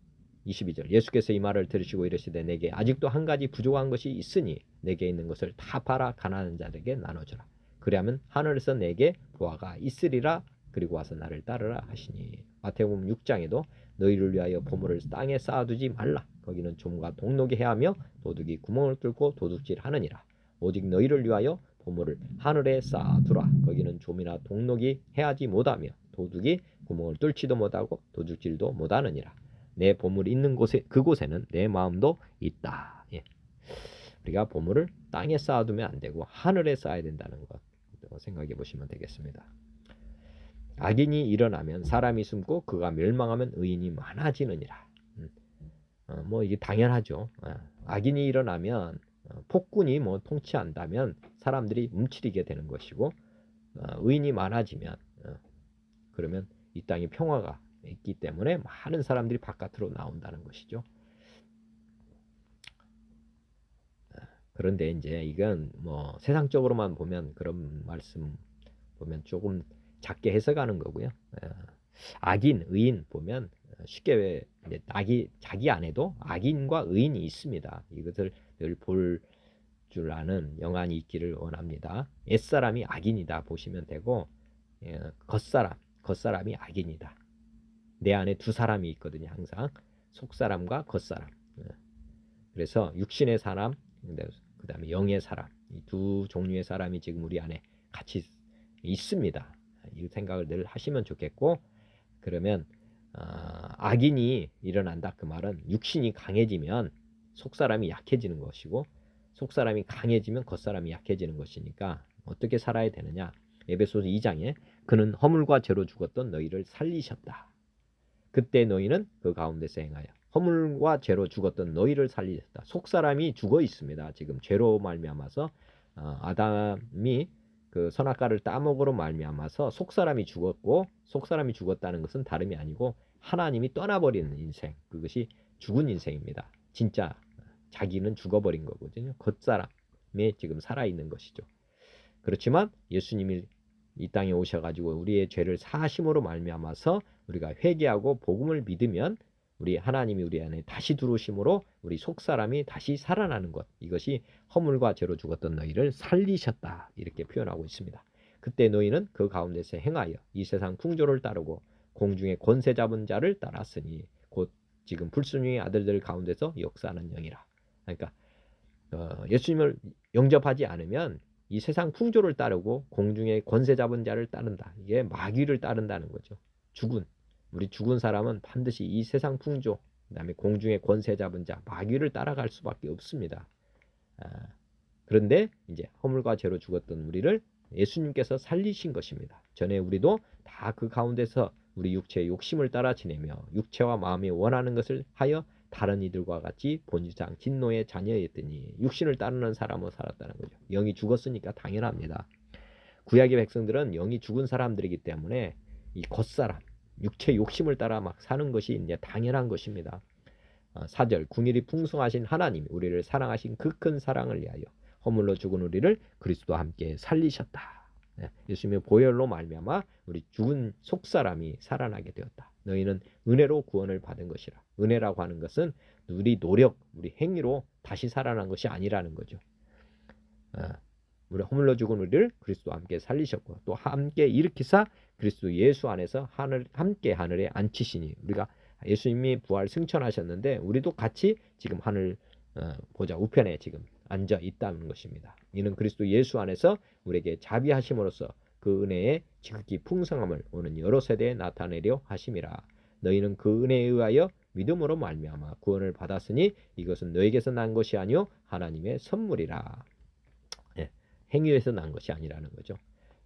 S1: 22절 예수께서 이 말을 들으시고 이르시되 내게 아직도 한 가지 부족한 것이 있으니 내게 있는 것을 다 팔아 가난한 자들에게 나눠주라. 그리하면 하늘에서 내게 보화가 있으리라. 그리고 와서 나를 따르라 하시니. 마태복음 6장에도 너희를 위하여 보물을 땅에 쌓아두지 말라. 거기는 좀과 동록이 해하며 도둑이 구멍을 뚫고 도둑질 하느니라. 오직 너희를 위하여 보물을 하늘에 쌓아두라. 거기는 좀이나 동록이 해하지 못하며 도둑이 구멍을 뚫지도 못하고 도둑질도 못하느니라. 내 보물이 있는 곳에 그곳에는 내 마음도 있다. 우리가 보물을 땅에 쌓아두면 안 되고 하늘에 쌓아야 된다는 것 생각해 보시면 되겠습니다. 악인이 일어나면 사람이 숨고 그가 멸망하면 의인이 많아지느니라. 뭐 이게 당연하죠. 악인이 일어나면 폭군이 뭐 통치한다면 사람들이 움츠리게 되는 것이고 의인이 많아지면 그러면 이 땅에 평화가 있기 때문에 많은 사람들이 바깥으로 나온다는 것이죠. 그런데 이제 이건 뭐 세상적으로만 보면 그런 말씀 보면 조금 작게 해석하는 거고요. 악인, 의인 보면 쉽게 이제 자기 안에도 악인과 의인이 있습니다. 이것을 늘 볼 줄 아는 영안이 있기를 원합니다. 옛사람이 악인이다 보시면 되고 겉사람이 악인이다. 내 안에 두 사람이 있거든요. 항상 속사람과 겉사람. 그래서 육신의 사람, 그 다음에 영의 사람, 이 두 종류의 사람이 지금 우리 안에 같이 있습니다. 이 생각을 늘 하시면 좋겠고, 그러면 악인이 일어난다 그 말은 육신이 강해지면 속사람이 약해지는 것이고, 속사람이 강해지면 겉사람이 약해지는 것이니까 어떻게 살아야 되느냐. 에베소서 2장에 그는 허물과 죄로 죽었던 너희를 살리셨다. 그때 너희는 그 가운데서 행하여 허물과 죄로 죽었던 너희를 살리셨다. 속사람이 죽어 있습니다. 지금 죄로 말미암아서 아담이 그 선악과를 따먹으로 말미암아서 속사람이 죽었고, 속사람이 죽었다는 것은 다름이 아니고 하나님이 떠나버리는 인생, 그것이 죽은 인생입니다. 진짜 자기는 죽어버린 거거든요. 겉사람이 지금 살아있는 것이죠. 그렇지만 예수님이 이 땅에 오셔가지고 우리의 죄를 사하심으로 말미암아서 우리가 회개하고 복음을 믿으면 우리 하나님이 우리 안에 다시 들어오심으로 우리 속사람이 다시 살아나는 것, 이것이 허물과 죄로 죽었던 너희를 살리셨다, 이렇게 표현하고 있습니다. 그때 너희는 그 가운데서 행하여 이 세상 풍조를 따르고 공중의 권세 잡은 자를 따랐으니 곧 지금 불순종의 아들들 가운데서 역사하는 영이라. 그러니까 예수님을 영접하지 않으면 이 세상 풍조를 따르고 공중의 권세 잡은 자를 따른다. 이게 마귀를 따른다는 거죠. 우리 죽은 사람은 반드시 이 세상 풍조, 그다음에 공중의 권세 잡은 자, 마귀를 따라갈 수밖에 없습니다. 그런데 이제 허물과 죄로 죽었던 우리를 예수님께서 살리신 것입니다. 전에 우리도 다 그 가운데서 우리 육체의 욕심을 따라 지내며 육체와 마음이 원하는 것을 하여 다른 이들과 같이 본질상 진노의 자녀였더니 육신을 따르는 사람으로 살았다는 거죠. 영이 죽었으니까 당연합니다. 구약의 백성들은 영이 죽은 사람들이기 때문에 이 겉사람, 육체 욕심을 따라 막 사는 것이 이제 당연한 것입니다. 4절, 궁일이 풍성하신 하나님이 우리를 사랑하신 그 큰 사랑을 위하여 허물로 죽은 우리를 그리스도와 함께 살리셨다. 예수님의 보혈로 말미암아 우리 죽은 속사람이 살아나게 되었다. 너희는 은혜로 구원을 받은 것이라. 은혜라고 하는 것은 우리 노력, 우리 행위로 다시 살아난 것이 아니라는 거죠. 우리 허물로 죽은 우리를 그리스도와 함께 살리셨고 또 함께 일으키사 그리스도 예수 안에서 함께 하늘에 앉히시니, 우리가 예수님이 부활 승천하셨는데 우리도 같이 지금 하늘 보좌 우편에 지금 앉아 있다는 것입니다. 이는 그리스도 예수 안에서 우리에게 자비하심으로써 그 은혜의 지극히 풍성함을 오는 여러 세대에 나타내려 하심이라. 너희는 그 은혜에 의하여 믿음으로 말미암아 구원을 받았으니 이것은 너에게서 난 것이 아니요 하나님의 선물이라. 행위에서 난 것이 아니라는 거죠.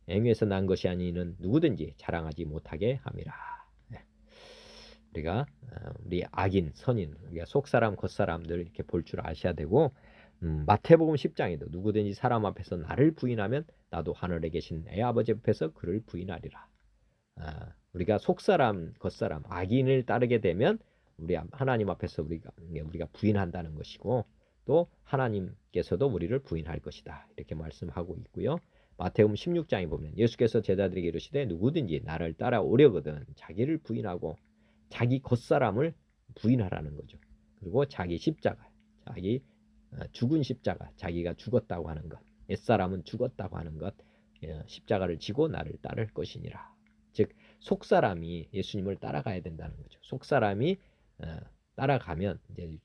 S1: 행위에서 난 것이 아니는 누구든지 자랑하지 못하게 함이라. 우리가 우리 악인, 선인, 우리가 속사람, 겉사람들 이렇게 볼 줄 아셔야 되고, 마태복음 10장에도 누구든지 사람 앞에서 나를 부인하면 나도 하늘에 계신 내 아버지 앞에서 그를 부인하리라. 우리가 속사람, 겉사람, 악인을 따르게 되면 우리 하나님 앞에서 우리가 부인한다는 것이고, 또 하나님께서도 우리를 부인할 것이다, 이렇게 말씀하고 있고요. 마태복음 16장에 보면 예수께서 제자들에게 이르시되 누구든지 나를 따라오려거든 자기를 부인하고 자기 겉사람을 부인하라는 거죠. 그리고 자기 십자가, 자기 죽은 십자가, 자기가 죽었다고 하는 것, 옛사람은 죽었다고 하는 것, 십자가를 지고 나를 따를 것이니라. 즉 속사람이 예수님을 따라가야 된다는 거죠. 속사람이 따라가면 이제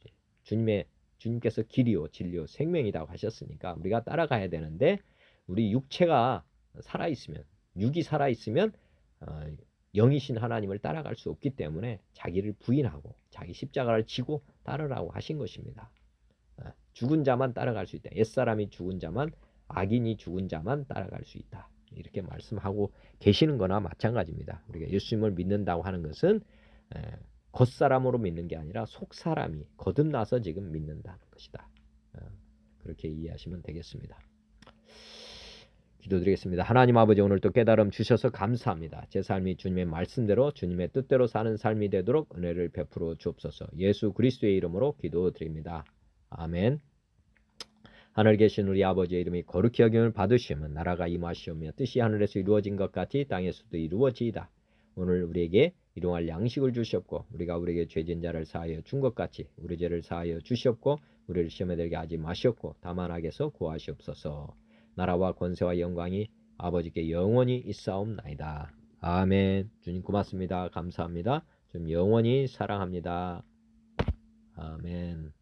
S1: 주님께서 길이요 진리요 생명이라고 하셨으니까 우리가 따라가야 되는데, 우리 육체가 살아있으면, 육이 살아있으면 영이신 하나님을 따라갈 수 없기 때문에 자기를 부인하고 자기 십자가를 지고 따르라고 하신 것입니다. 죽은 자만 따라갈 수 있다. 옛사람이 죽은 자만, 악인이 죽은 자만 따라갈 수 있다, 이렇게 말씀하고 계시는 거나 마찬가지입니다. 우리가 예수님을 믿는다고 하는 것은 겉사람으로 믿는 게 아니라 속사람이 거듭나서 지금 믿는다는 것이다. 그렇게 이해하시면 되겠습니다. 기도드리겠습니다. 하나님 아버지, 오늘 또 깨달음 주셔서 감사합니다. 제 삶이 주님의 말씀대로 주님의 뜻대로 사는 삶이 되도록 은혜를 베풀어 주옵소서. 예수 그리스도의 이름으로 기도드립니다. 아멘. 하늘 계신 우리 아버지의 이름이 거룩히 여김을 받으시면 나라가 임하시오며 뜻이 하늘에서 이루어진 것 같이 땅에서도 이루어지이다. 오늘 우리에게 일용할 양식을 주시옵고 우리가 우리에게 죄진 자를 사하여 준 것 같이 우리 죄를 사하여 주시옵고 우리를 시험에 들게 하지 마시옵고 다만 악에서 구하시옵소서. 나라와 권세와 영광이 아버지께 영원히 있사옵나이다. 아멘. 주님 고맙습니다. 감사합니다. 좀 영원히 사랑합니다. 아멘.